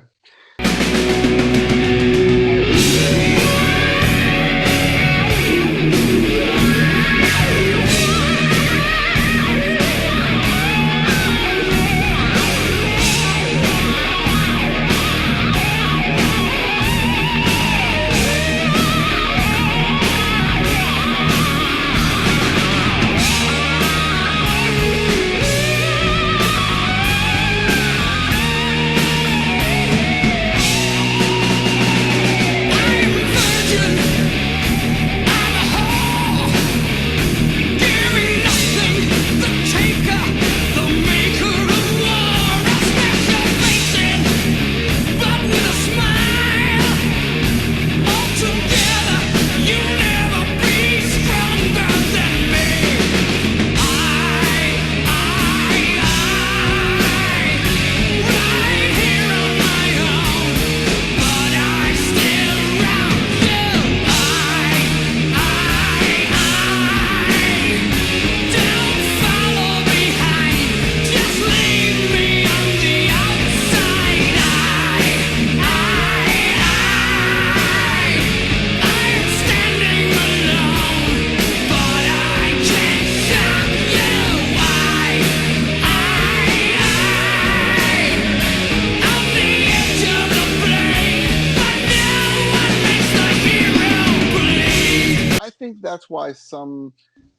That's why some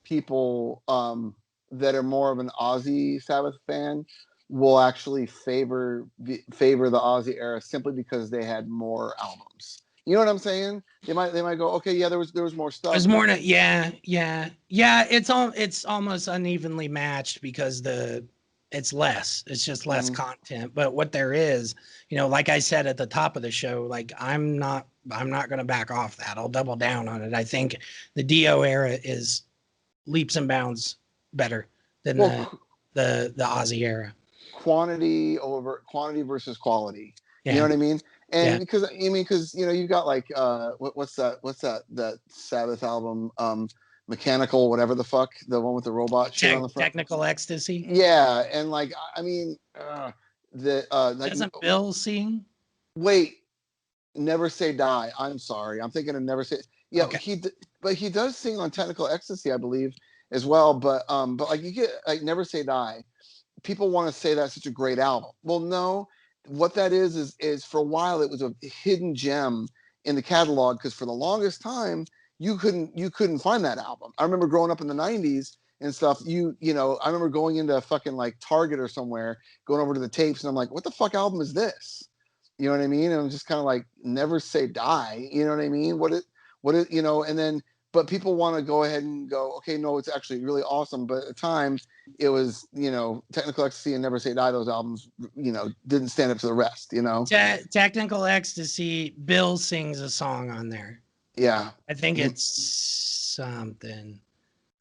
people that are more of an Ozzy Sabbath fan will actually favor the Ozzy era simply because they had more albums. You know what I'm saying? They might go, okay, yeah, there was more stuff. There's more. Yeah. It's almost unevenly matched because it's less. It's just less content. But what there is, you know, like I said at the top of the show, like I'm not going to back off that. I'll double down on it. I think the Dio era is leaps and bounds better than the Ozzy era. Quantity versus quality. Yeah. You know what I mean? And because you know, you've got like what's that Sabbath album, Mechanical, whatever the fuck, the one with the robot shit on the front. Technical Ecstasy. Yeah, and like I mean, doesn't Bill sing? Wait, Never Say Die. I'm sorry, I'm thinking of Never Say. Yeah, okay. He does sing on Technical Ecstasy, I believe, as well. But like you get like Never Say Die. People want to say that's such a great album. Well, no, what that is for a while it was a hidden gem in the catalog because for the longest time you couldn't find that album. I remember growing up in the 90s and stuff. You know, I remember going into fucking like Target or somewhere, going over to the tapes, and I'm like, what the fuck album is this? You know what I mean? And I'm just kind of like, Never Say Die. You know what I mean? What it, you know, and then, but people want to go ahead and go, okay, no, it's actually really awesome. But at the time, it was, you know, Technical Ecstasy and Never Say Die, those albums, you know, didn't stand up to the rest, you know? Technical Ecstasy, Bill sings a song on there. Yeah. I think it's something.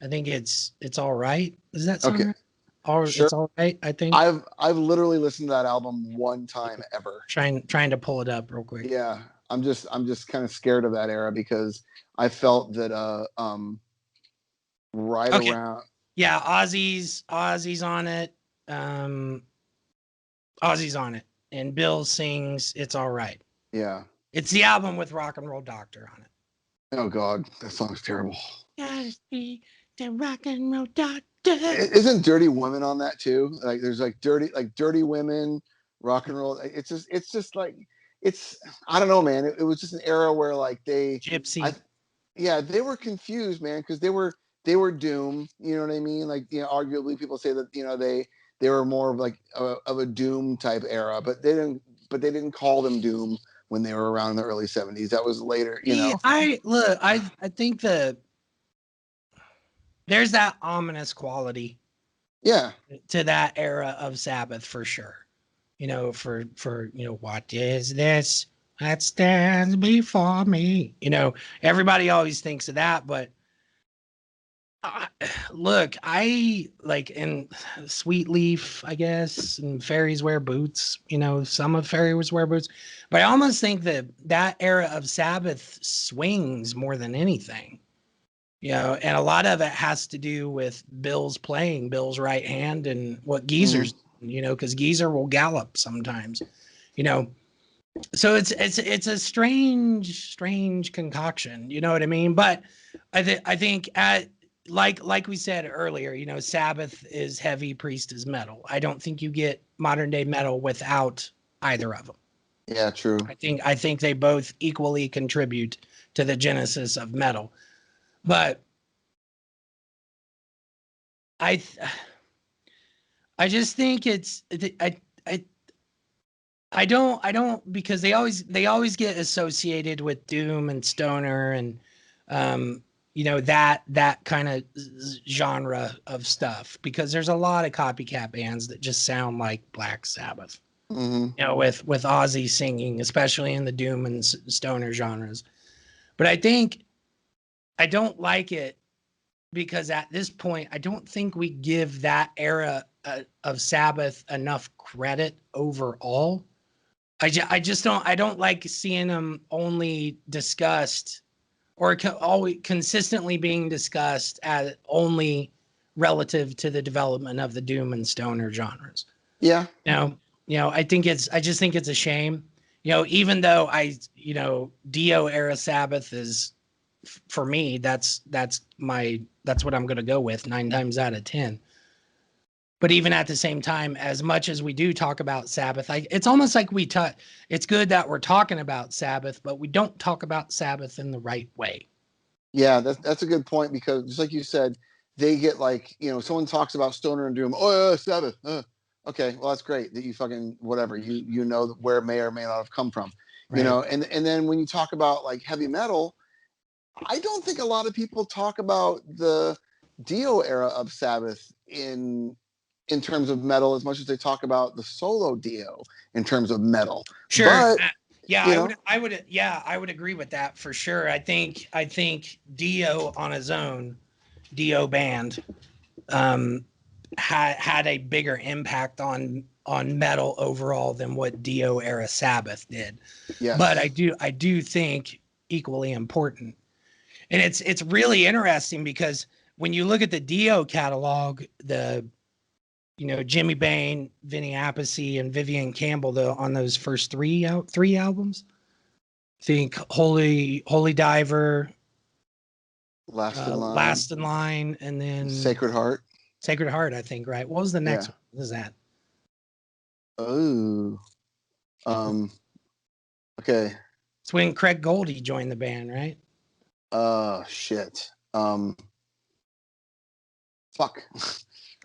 I think it's all right. Does that sound Okay. right? All Sure. It's all right. I think I've literally listened to that album one time ever. trying to pull it up real quick. Yeah, I'm just kind of scared of that era because I felt that right Okay. around. Yeah, Ozzy's on it. Ozzy's on it, and Bill sings "It's All Right." Yeah. It's the album with Rock and Roll Doctor on it. Oh God, that song's terrible. Gotta be the rock and roll doctor. Isn't Dirty Women on that too? Like there's like Dirty Women, rock and roll. It's just like it's I don't know, man. It was just an era where like Gypsy. they were confused, man, because they were Doom. You know what I mean? Like arguably people say that they were more of like of a Doom type era, but they didn't call them Doom when they were around in the early 70s. That was later, I think there's that ominous quality Yeah. to that era of Sabbath for sure. For what is this that stands before me? Everybody always thinks of that, but look, I like in Sweet Leaf, I guess, and Fairies Wear Boots. Some of Fairies Wear Boots, but I almost think that era of Sabbath swings more than anything. And a lot of it has to do with Bill's right hand and what Geezer's, because Geezer will gallop sometimes, so it's a strange concoction, you know what I mean? But I think like we said earlier, Sabbath is heavy, Priest is metal. I don't think you get modern day metal without either of them. Yeah, true. I think they both equally contribute to the genesis of metal. But I just think I don't because they always get associated with doom and stoner and that kind of genre of stuff, because there's a lot of copycat bands that just sound like Black Sabbath. Mm-hmm. With Ozzy singing, especially in the doom and stoner genres. But I think I don't like it because at this point, I don't think we give that era of Sabbath enough credit overall. I just don't. I don't like seeing them only discussed or always consistently being discussed as only relative to the development of the doom and stoner genres. Yeah. I just think it's a shame. Even though Dio era Sabbath is, for me, that's what I'm going to go with 9 times out of 10. But even at the same time, as much as we do talk about Sabbath, it's almost like it's good that we're talking about Sabbath, but we don't talk about Sabbath in the right way. Yeah, that's a good point, because just like you said, they get like, someone talks about stoner and doom. Oh, yeah, Sabbath. Okay, well, that's great that you fucking whatever. You know where it may or may not have come from. Right. And then when you talk about like heavy metal, I don't think a lot of people talk about the Dio era of Sabbath in terms of metal as much as they talk about the solo Dio in terms of metal. Sure. But I would agree with that for sure. I think Dio on his own, Dio band, had a bigger impact on metal overall than what Dio era Sabbath did. Yes. But I do think equally important. And it's really interesting because when you look at the Dio catalog, Jimmy Bain, Vinny Appice, and Vivian Campbell, on those first three albums, I think Holy Diver, Last in Line, and then Sacred Heart, I think, right? What was the next one? What is that? Oh, okay. It's when Craig Goldie joined the band, right? Shit. Fuck.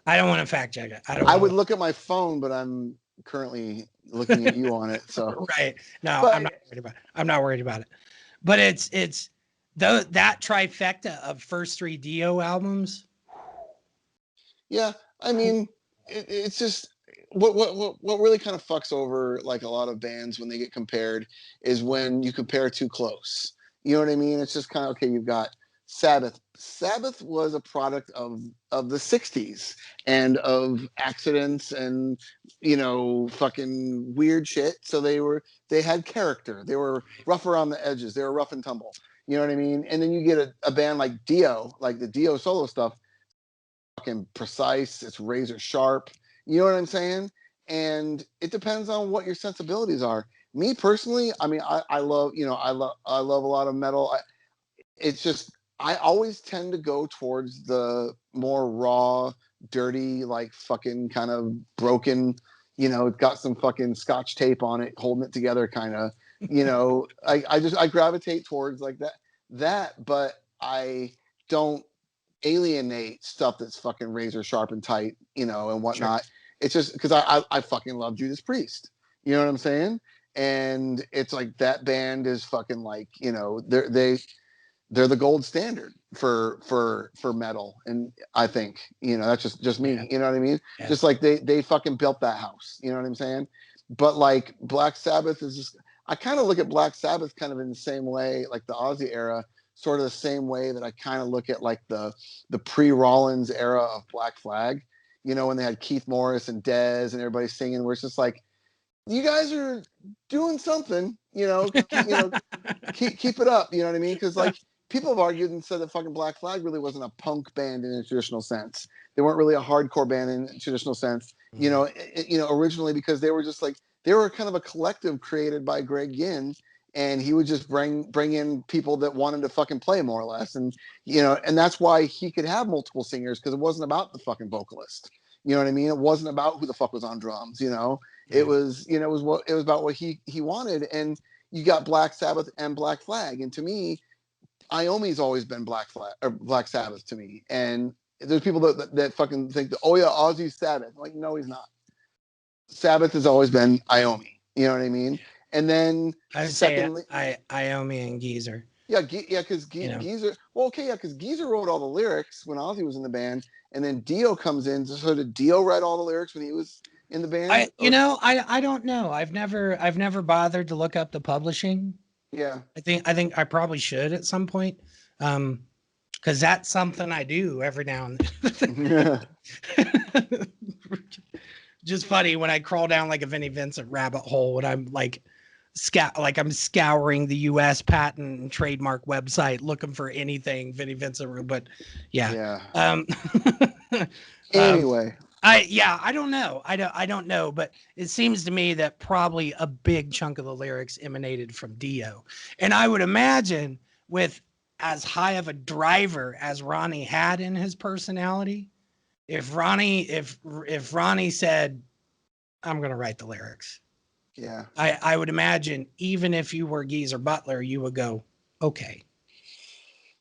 I don't want to fact check it. I would look at my phone, but I'm currently looking at you on it. So right. No, I'm not worried about it. But it's that trifecta of first 3 Dio albums. Yeah, I mean, it's just what really kind of fucks over like a lot of bands when they get compared is when you compare too close. You know what I mean? It's just kind of okay. You've got Sabbath. Sabbath was a product of the 60s and of accidents and, fucking weird shit. So they had character. They were rough around the edges. They were rough and tumble. You know what I mean? And then you get a band like Dio, like the Dio solo stuff, fucking precise. It's razor sharp. You know what I'm saying? And it depends on what your sensibilities are. Me personally, I mean, I love, I love a lot of metal. It's just, I always tend to go towards the more raw, dirty, like fucking kind of broken, got some fucking scotch tape on it, holding it together kind of, I gravitate towards like that, but I don't alienate stuff that's fucking razor sharp and tight, and whatnot. Sure. It's just because I fucking love Judas Priest. You know what I'm saying? And it's like that band is fucking like, they're the gold standard for metal. And I think, that's just me, you know what I mean? Yeah. Just like they fucking built that house, you know what I'm saying? But like Black Sabbath is just, I kind of look at Black Sabbath kind of in the same way, like the Ozzy era, sort of the same way that I kind of look at like the pre-Rollins era of Black Flag, when they had Keith Morris and Dez and everybody singing, where it's just like, you guys are doing something, keep it up, you know what I mean? Because like people have argued and said that fucking Black Flag really wasn't a punk band in a traditional sense. They weren't really a hardcore band in a traditional sense, originally, because they were just like, they were kind of a collective created by Greg Ginn, and he would just bring in people that wanted to fucking play more or less. And, and that's why he could have multiple singers, because it wasn't about the fucking vocalist. You know what I mean? It wasn't about who the fuck was on drums, It was, it was about what he wanted. And you got Black Sabbath and Black Flag. And to me, Iommi's always been Black Flag or Black Sabbath to me. And there's people that fucking think that, oh yeah, Ozzy's Sabbath. I'm like, no, he's not. Sabbath has always been Iommi. You know what I mean? And then I'd secondly, say Iommi and Geezer. Yeah, because Geezer. Well, okay, yeah, because Geezer wrote all the lyrics when Ozzy was in the band, and then Dio comes in. So did Dio write all the lyrics when he was in the band? I don't know. I've never bothered to look up the publishing. Yeah, I think I probably should at some point, because that's something I do every now and then. Just funny when I crawl down like a Vinnie Vincent rabbit hole when I'm like. I'm scouring the U.S. patent and trademark website looking for anything Vinnie Vincent, but yeah. Anyway, I don't know. I don't know, but it seems to me that probably a big chunk of the lyrics emanated from Dio, and I would imagine with as high of a driver as Ronnie had in his personality, if Ronnie said, "I'm going to write the lyrics." Yeah, I would imagine even if you were Geezer Butler, you would go, okay,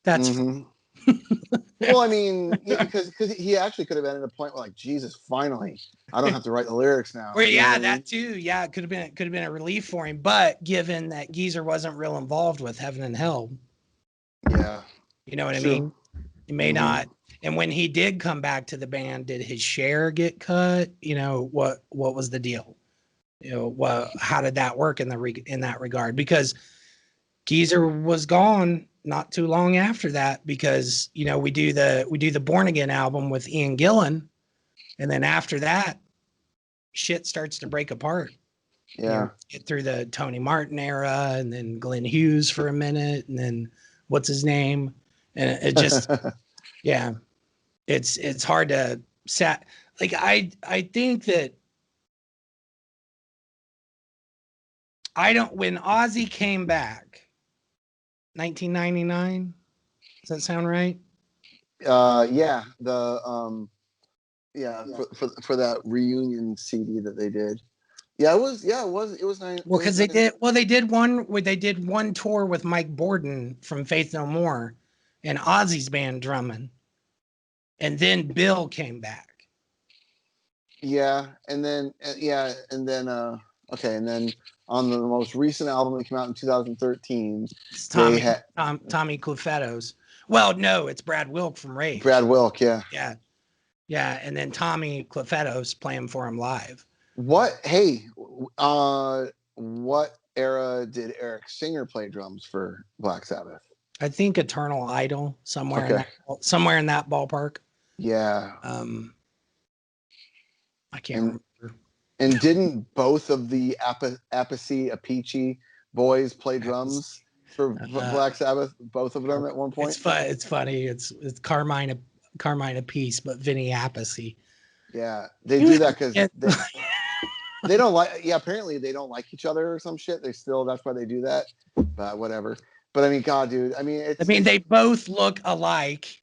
that's. Well, I mean, because he actually could have been at a point where like, Jesus, finally, I don't have to write the lyrics now. Well, yeah, that too. Yeah, it could have been a relief for him. But given that Geezer wasn't real involved with Heaven and Hell, yeah, you know what I mean. He may not. And when he did come back to the band, did his share get cut? What was the deal? How did that work in that regard? Because Geezer was gone not too long after that, because we do the Born Again album with Ian Gillan, and then after that, shit starts to break apart. Yeah, get through the Tony Martin era, and then Glenn Hughes for a minute, and then what's his name, and it just yeah, it's hard to like I think that. When Ozzy came back, 1999, does that sound right? Yeah, for that reunion CD that they did. Yeah, it was nice. Well, because they did one tour with Mike Borden from Faith No More and Ozzy's band drumming. And then Bill came back. Yeah, and then on the most recent album that came out in 2013, it's Tommy Clufetto's. Well, no, it's Brad Wilk from Rage. Brad Wilk, yeah. Yeah, and then Tommy Clufetto's playing for him live. What era did Eric Singer play drums for Black Sabbath? I think Eternal Idol somewhere Okay. somewhere in that ballpark. Yeah. I can't remember. And didn't both of the Apici boys play drums for Black Sabbath? Both of them at one point. It's funny. It's Carmine Apiece, but Vinny Appice. Yeah, they do that because Yeah. they don't like. Yeah, apparently they don't like each other or some shit. That's why they do that. But whatever. But I mean, God, dude. I mean, they both look alike,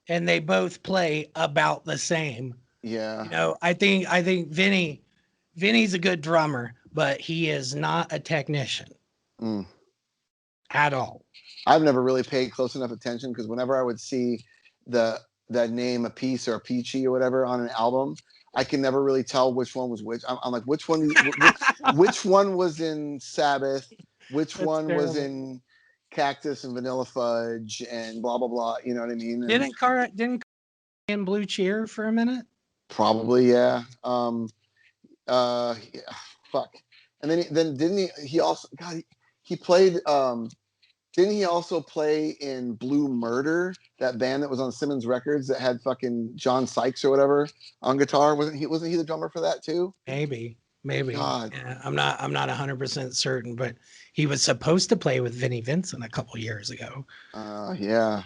and they both play about the same. Yeah. You know, I think Vinny's a good drummer, but he is not a technician at all. I've never really paid close enough attention because whenever I would see that name, a piece or a peachy or whatever on an album, I can never really tell which one was which. I'm like, which one was in Sabbath, which That's one was terrible. in Cactus and Vanilla Fudge and blah blah blah. You know what I mean? And Didn't Carter in Blue Cheer for a minute? probably, yeah. Yeah, fuck. And then didn't he also he played didn't he also play in Blue Murder, that band that was on Simmons Records that had fucking John Sykes or whatever on guitar? Wasn't he the drummer for that too? Maybe. God. Yeah, I'm not 100% certain, but he was supposed to play with Vinnie Vincent a couple years ago. Yeah.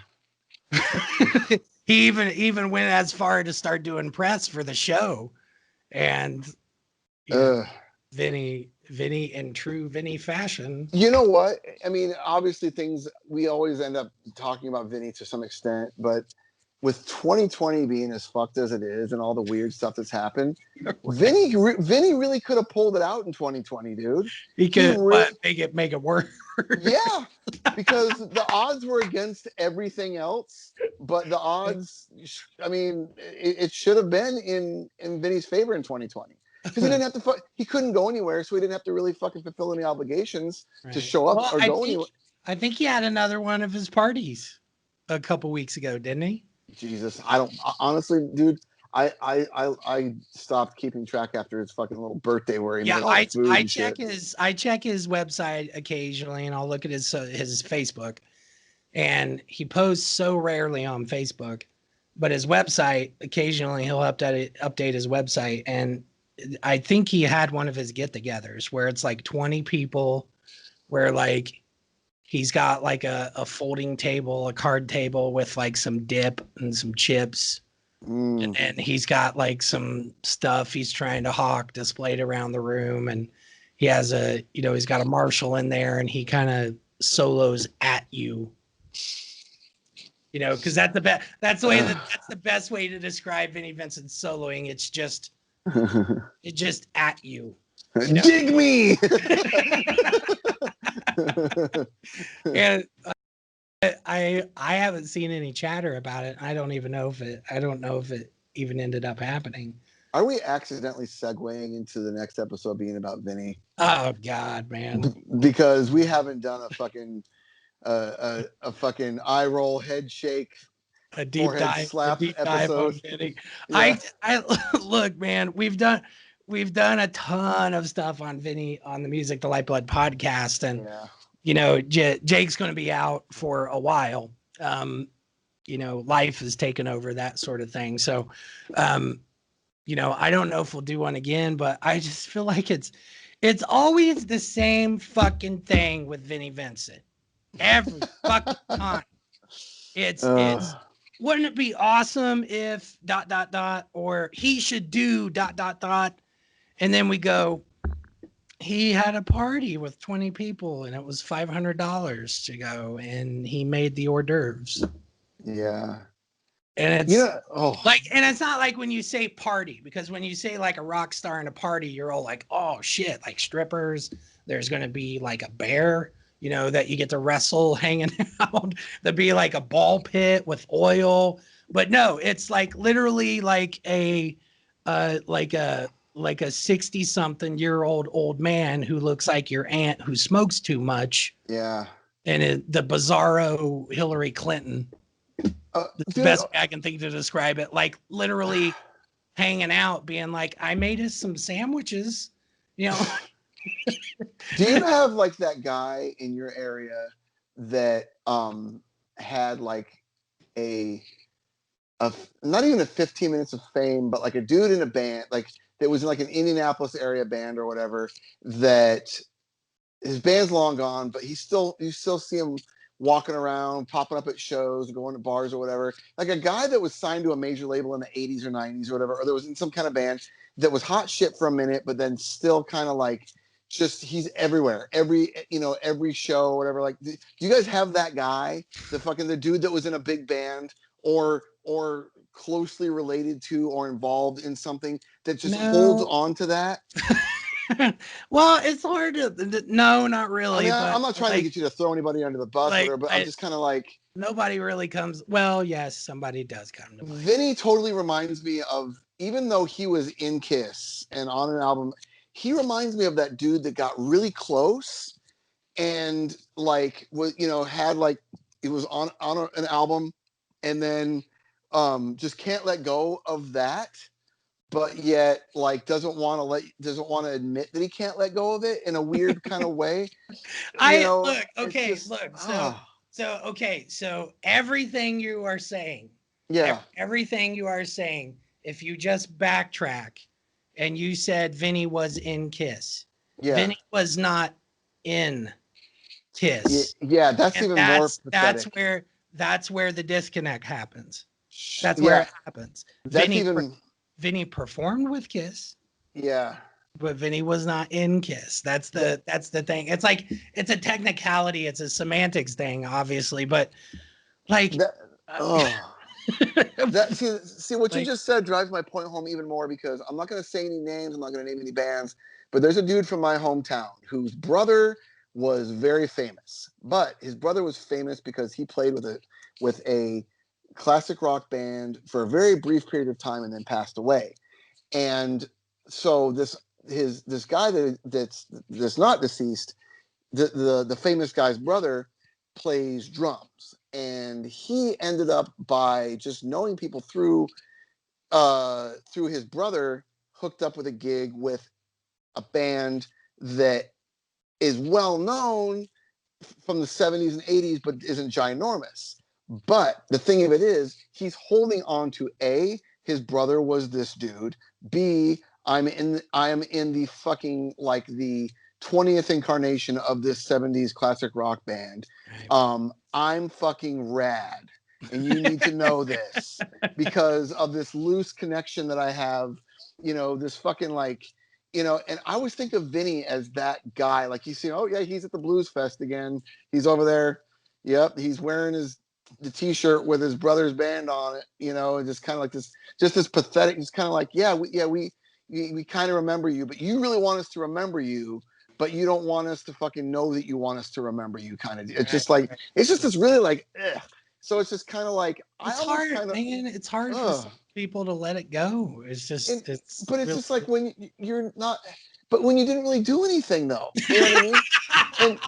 He even went as far to start doing press for the show, and Vinny in true Vinny fashion. You know what? I mean, obviously we always end up talking about Vinny to some extent, but with 2020 being as fucked as it is and all the weird stuff that's happened, Vinny really could have pulled it out in 2020, dude. He could make it work. Yeah, because the odds were against everything else, but the odds, I mean, it should have been in Vinny's favor in 2020. Because he didn't have to. He couldn't go anywhere, so he didn't have to really fucking fulfill any obligations to show up or go anywhere. I think he had another one of his parties a couple weeks ago, didn't he? Jesus, I don't honestly, dude. I stopped keeping track after his fucking little birthday where he made all the food and shit. I check his website occasionally, and I'll look at his Facebook, and he posts so rarely on Facebook, but his website occasionally he'll update his website, and I think he had one of his get-togethers where it's like 20 people, where like he's got like a folding table, a card table with like some dip and some chips. And he's got like some stuff he's trying to hawk displayed around the room. And he has he's got a Marshall in there, and he kind of solos at you. You know, because that's the best way to describe Vinnie Vincent soloing. It's just at you. You know? Dig me. And I haven't seen any chatter about it. I don't know if it even ended up happening. Are we accidentally segueing into the next episode being about Vinny? Oh God, man! Because we haven't done a fucking fucking eye roll, head shake, a deep dive episode. On Vinny. Yeah. I look, man. We've done a ton of stuff on Vinny on the Music the Lifeblood podcast, and you know, Jake's going to be out for a while. You know, life has taken over, that sort of thing. So, you know, I don't know if we'll do one again, but I just feel like it's always the same fucking thing with Vinnie Vincent. Every fucking time. It's wouldn't it be awesome if ... or he should do ... and then we go, he had a party with 20 people and it was $500 to go, and he made the hors d'oeuvres. Yeah. And it's and it's not like when you say party, because when you say like a rock star in a party, you're all like, oh shit, like strippers. There's going to be like a bear, you know, that you get to wrestle hanging out. There'd be like a ball pit with oil, but no, it's like literally like a 60-something-year-old old man who looks like your aunt who smokes too much. Yeah. And the bizarro Hillary Clinton. That's the best way I can think to describe it. Like literally hanging out, being like, I made us some sandwiches, you know. Do you have like that guy in your area that had like a not even a 15 minutes of fame, but like a dude in a band, like that was in like an Indianapolis area band or whatever, that his band's long gone, but you still see him walking around, popping up at shows, going to bars or whatever. Like a guy that was signed to a major label in the 80s or 90s or whatever, or there was in some kind of band that was hot shit for a minute, but then still kind of like just he's everywhere, every show or whatever. Like, do you guys have that guy, the dude that was in a big band or closely related to or involved in something that just holds on to that? Well, it's hard to. No, not really. I mean, but I'm not trying to get you to throw anybody under the bus, or whatever, but I'm just kind of like. Nobody really comes. Well, yes, somebody does come to mind. Vinny totally reminds me of, even though he was in Kiss and on an album, he reminds me of that dude that got really close and like was had like it was on an album and then just can't let go of that, but yet like doesn't want to admit that he can't let go of it in a weird kind of way. So everything you are saying, everything you are saying, if you just backtrack and you said Vinny was in Kiss, Vinny was not in Kiss. Yeah, that's and even more pathetic. That's where the disconnect happens. That's where it happens. Vinny performed with Kiss. Yeah. But Vinny was not in Kiss. That's the thing. It's like it's a technicality. It's a semantics thing, obviously. But like, see what you just said drives my point home even more, because I'm not going to say any names. I'm not going to name any bands. But there's a dude from my hometown whose brother was very famous. But his brother was famous because he played with a classic rock band for a very brief period of time and then passed away. And so this guy that's not deceased, the famous guy's brother plays drums, and he ended up by just knowing people through his brother, hooked up with a gig with a band that is well known from the 70s and 80s, but isn't ginormous. But the thing of it is, he's holding on to A, his brother was this dude. B, I am in the fucking like the 20th incarnation of this 70s classic rock band. I'm fucking rad, and you need to know this because of this loose connection that I have. This fucking like, and I always think of Vinny as that guy. Like he's he's at the Blues Fest again. He's over there. Yep, he's wearing the T-shirt with his brother's band on it. And just kind of like this pathetic. It's kind of like we kind of remember you, but you really want us to remember you, but you don't want us to fucking know that you want us to remember you. Kind of. It's just like it's just this really like. Ugh. So it's just kind of like it's hard, man. It's hard for some people to let it go. It's just it's really just like when you're not, but when you didn't really do anything though. You know what I mean?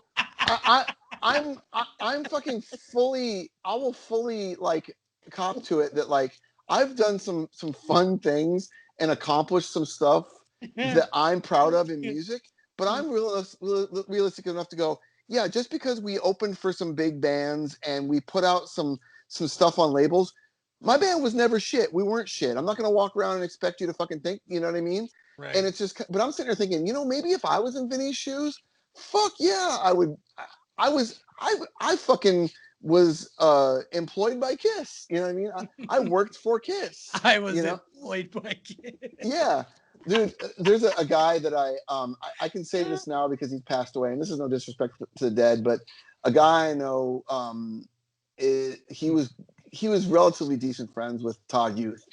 And I'm fucking fully. I will fully like cop to it that like I've done some fun things and accomplished some stuff that I'm proud of in music. But I'm realistic enough to go, yeah, just because we opened for some big bands and we put out some stuff on labels, my band was never shit. We weren't shit. I'm not going to walk around and expect you to fucking think, you know what I mean? Right. And it's just, but I'm sitting there thinking, maybe if I was in Vinny's shoes, fuck yeah, I would. I fucking was employed by Kiss. You know what I mean? I worked for Kiss. I was employed by Kiss. Yeah. Dude, there's a guy that I can say this now because he's passed away, and this is no disrespect to the dead, but a guy I know, he was relatively decent friends with Todd Youth,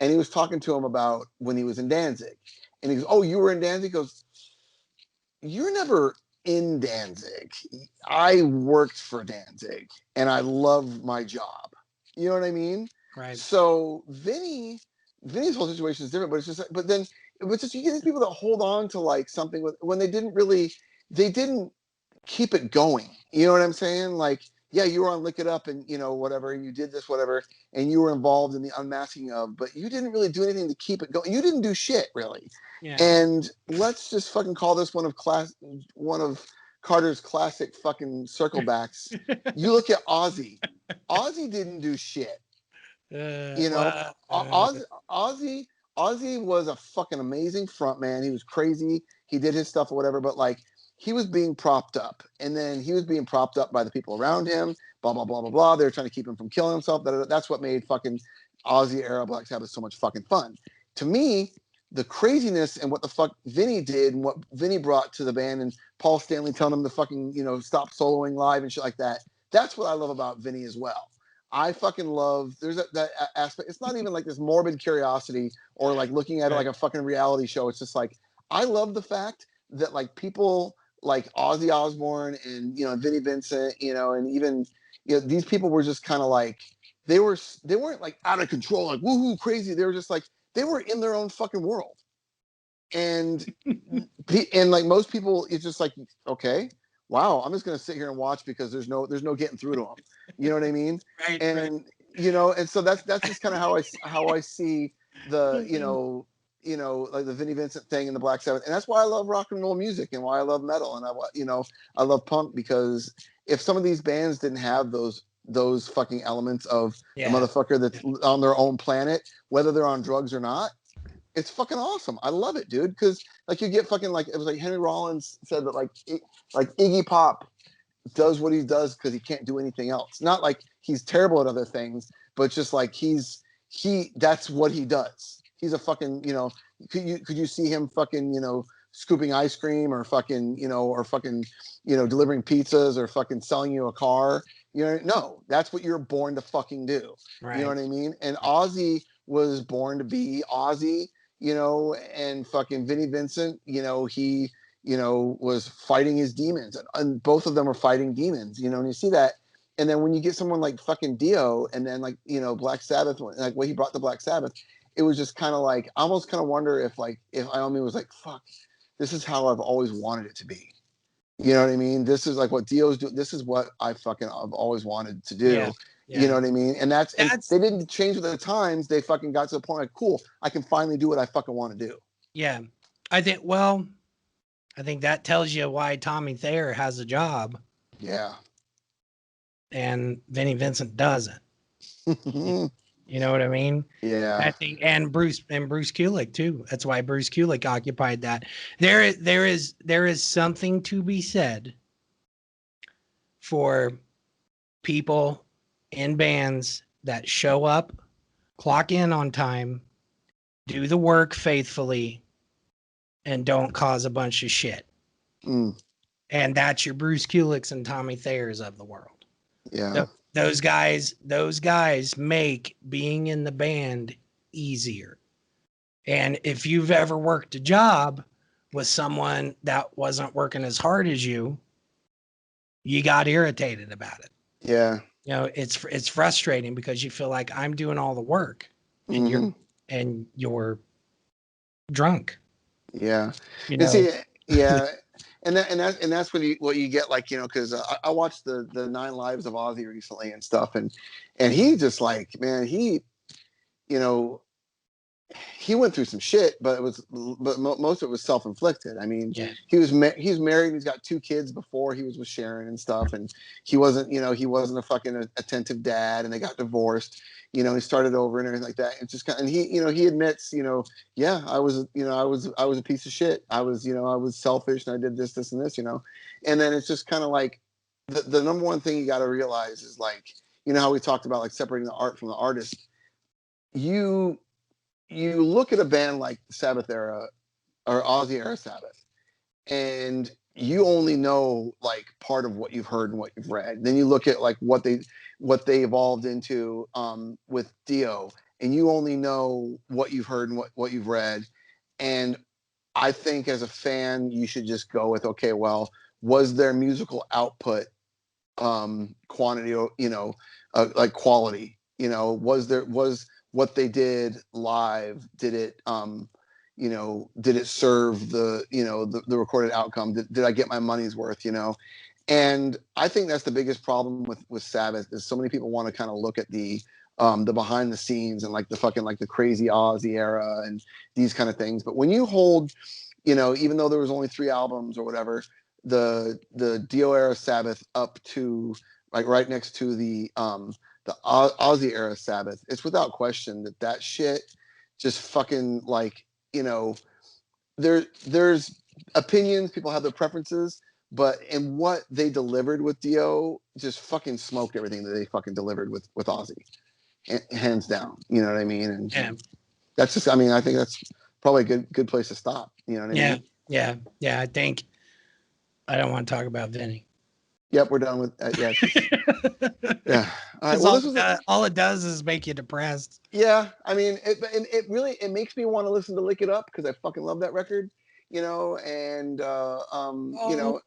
and he was talking to him about when he was in Danzig, and he goes, "Oh, you were in Danzig?" He goes, "You're never in Danzig. I worked for Danzig, and I love my job." You know what I mean? Right. So Vinny's whole situation is different, but it's just, but then. But just you get these people that hold on to like something when they didn't keep it going. You know what I'm saying? Like, yeah, you were on Lick It Up and whatever, and you did this whatever, and you were involved in the unmasking of, but you didn't really do anything to keep it going. You didn't do shit really. Yeah. And let's just fucking call this one of Carter's classic fucking circlebacks. You look at Ozzy. Ozzy didn't do shit. You know, Ozzy was a fucking amazing front man. He was crazy. He did his stuff or whatever, but like he was being propped up, and then he was being propped up by the people around him. Blah blah blah blah blah. They were trying to keep him from killing himself. That's what made fucking Ozzy era Black Sabbath so much fucking fun. To me, the craziness and what the fuck Vinny did and what Vinny brought to the band, and Paul Stanley telling him to fucking stop soloing live and shit like that. That's what I love about Vinny as well. I fucking love that aspect. It's not even like this morbid curiosity or like looking at it like a fucking reality show. It's just like I love the fact that like people like Ozzy Osbourne and Vinnie Vincent, and even these people were just kind of like they weren't like out of control, like woohoo crazy. They were just like they were in their own fucking world. And like most people, it's just like, okay, wow, I'm just gonna sit here and watch because there's no getting through to them. You know what I mean? Right. And and so that's just kind of how I see the like the Vinnie Vincent thing and the Black Sabbath, and that's why I love rock and roll music and why I love metal and I love punk, because if some of these bands didn't have those fucking elements of the motherfucker that's on their own planet, whether they're on drugs or not, it's fucking awesome. I love it, dude. Because like you get fucking like it was like Henry Rollins said that like Iggy Pop does what he does because he can't do anything else. Not like he's terrible at other things, but just like that's what he does. He's a fucking could you see him fucking scooping ice cream or fucking delivering pizzas or fucking selling you a car? No, that's what you're born to fucking do. Right. You know what I mean? And Ozzy was born to be Ozzy, and fucking Vinnie Vincent, he, was fighting his demons, and both of them are fighting demons, and you see that. And then when you get someone like fucking Dio, and then like, Black Sabbath, like what he brought to Black Sabbath, it was just kind of like, I almost kind of wonder if Iommi was like, fuck, this is how I've always wanted it to be. You know what I mean? This is like what Dio's doing. This is what I've always wanted to do. Yeah. You know what I mean? And that's and they didn't change with the times. They fucking got to the point like, cool, I can finally do what I fucking want to do. Yeah. I think that tells you why Tommy Thayer has a job. Yeah. And Vinnie Vincent doesn't. You know what I mean? Yeah. I think, and Bruce Kulick too. That's why Bruce Kulick occupied that. There is something to be said for people in bands that show up, clock in on time, do the work faithfully, and don't cause a bunch of shit. Mm. And that's your Bruce Kulicks and Tommy Thayers of the world. Yeah. Those guys make being in the band easier. And if you've ever worked a job with someone that wasn't working as hard as you got irritated about it. Yeah. It's frustrating because you feel like I'm doing all the work and you're drunk. Yeah. See, yeah. And that's what you get, like, because I watched the 9 Lives of Ozzy recently and stuff, and he just like, man, he went through some shit, but most of it was self-inflicted. I mean, he's married, he's got 2 kids before he was with Sharon and stuff, and he wasn't a fucking attentive dad, and they got divorced. He started over and everything like that. It's just kind of, and he admits, yeah, I was a piece of shit. I was selfish and I did this, and this, and then it's just kind of like the number one thing you got to realize is, like, how we talked about like separating the art from the artist. You look at a band like Sabbath era or Ozzy era Sabbath, and you only know like part of what you've heard and what you've read. Then you look at like what they evolved into with Dio, and you only know what you've heard and what you've read. And I think as a fan, you should just go with, okay, well, was their musical output quantity, like quality, was what they did live, did it serve the recorded outcome? Did I get my money's worth? And I think that's the biggest problem with Sabbath, is so many people want to kind of look at the behind the scenes and like the fucking like the crazy Ozzy era and these kind of things. But when you hold, even though there was only 3 albums or whatever, the Dio era Sabbath up to like right next to the Ozzy era Sabbath, it's without question that shit just fucking like, you know, there's opinions, people have their preferences, but in what they delivered with Dio, just fucking smoked everything that they fucking delivered with Ozzy, hands down. You know what I mean? And that's just, I mean, I think that's probably a good place to stop. You know what I mean? Yeah. I think I don't want to talk about Vinny. Yep, we're done with yeah. Yeah. All right. Well, all it does is make you depressed. Yeah, I mean, it really makes me want to listen to "Lick It Up" because I fucking love that record, you know, and you know,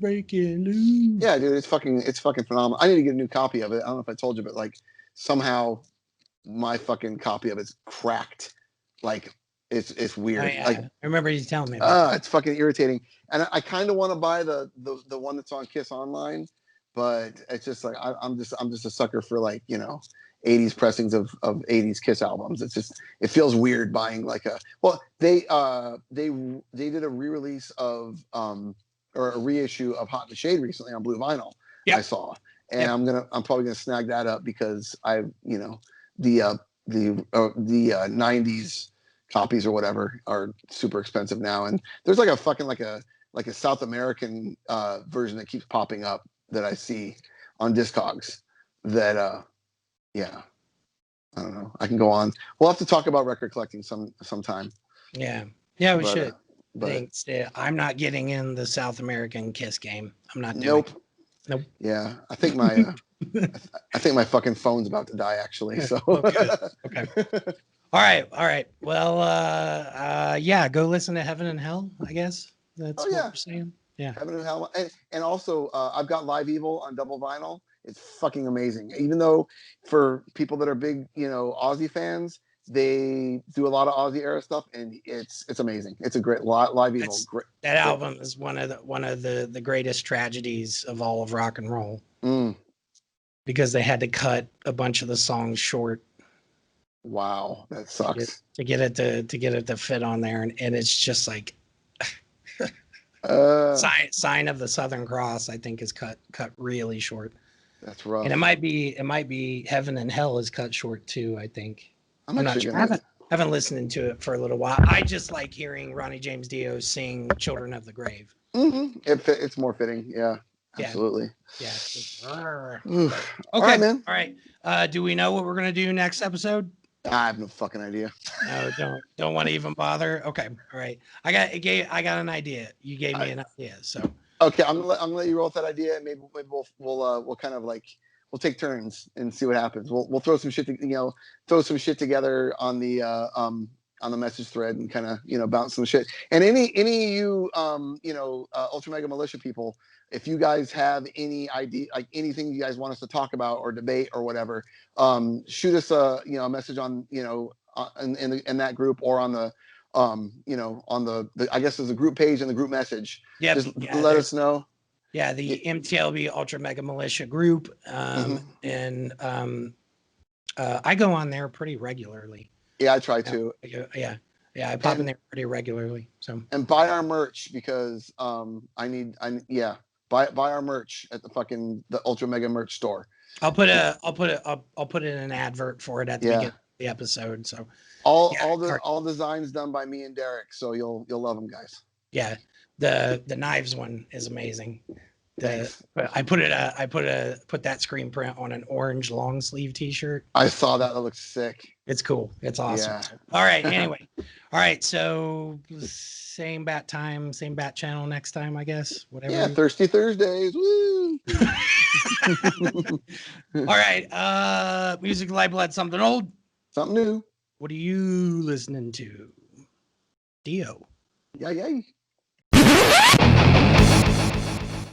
breaking loose. yeah, dude, it's fucking phenomenal. I need to get a new copy of it. I don't know if I told you, but like somehow my fucking copy of it's cracked, like it's weird. Oh, yeah. Like I remember you telling me about it's fucking irritating, and I kind of want to buy the one that's on Kiss Online, but it's just like I'm just a sucker for like, you know, 80s pressings of 80s Kiss albums. It's just, it feels weird buying like they did a re-release of or a reissue of Hot in the Shade recently on blue vinyl. I saw, and I'm probably gonna snag that up because I, you know, the 90s copies or whatever are super expensive now, and there's like a fucking like a South American version that keeps popping up that I see on Discogs that yeah, I don't know. I can go on. We'll have to talk about record collecting sometime. Yeah, we should. I'm not getting in the South American Kiss game. I'm not doing it. Nope. Yeah, I think my I think my fucking phone's about to die actually. So okay. All right. Well, yeah, go listen to Heaven and Hell, I guess. That's what we're saying. Yeah. Heaven and Hell. And also I've got Live Evil on double vinyl. It's fucking amazing. Even though for people that are big, you know, Ozzy fans, they do a lot of Ozzy era stuff, and it's amazing. It's a great Live Evil. That album is one of the greatest tragedies of all of rock and roll. Because they had to cut a bunch of the songs short. Wow, that sucks. To get it to fit on there, and it's just like Sign of the Southern Cross, I think, is cut really short. That's rough. And it might be Heaven and Hell is cut short too, I think. I'm not sure. I haven't listened to it for a little while. I just like hearing Ronnie James Dio sing Children of the Grave. It's more fitting. Yeah, absolutely. Yeah. Okay, all right, man. All right. Do we know what we're going to do next episode? I have no fucking idea. No, don't want to even bother. Okay. All right. I got an idea. You gave me an idea. So okay, I'm gonna let you roll with that idea, and maybe we'll kind of like we'll take turns and see what happens. We'll throw some shit together on the message thread and kind of, you know, bounce some shit. And any you you know, Ultra Mega Militia people, if you guys have any idea, like anything you guys want us to talk about or debate or whatever, shoot us a message on, you know, in that group, or on the you know, on the I guess there's a group page and the group message. Just let us know. Yeah, the MTLB Ultra Mega Militia group, and I go on there pretty regularly. Yeah, I try to. Yeah, I pop in there pretty regularly. So and buy our merch because buy our merch at the Ultra Mega merch store. I'll put in an advert for it at the beginning of the episode. So all designs done by me and Derek. So you'll love them, guys. Yeah, the knives one is amazing. I put that screen print on an orange long sleeve T-shirt. I saw that. That looks sick. It's cool. It's awesome. Yeah. All right. Anyway. All right. So same bat time, same bat channel next time, I guess. Whatever. Yeah. Thirsty Thursdays. Woo. All right. Music, Lifeblood, something old, something new. What are you listening to? Dio. Yeah.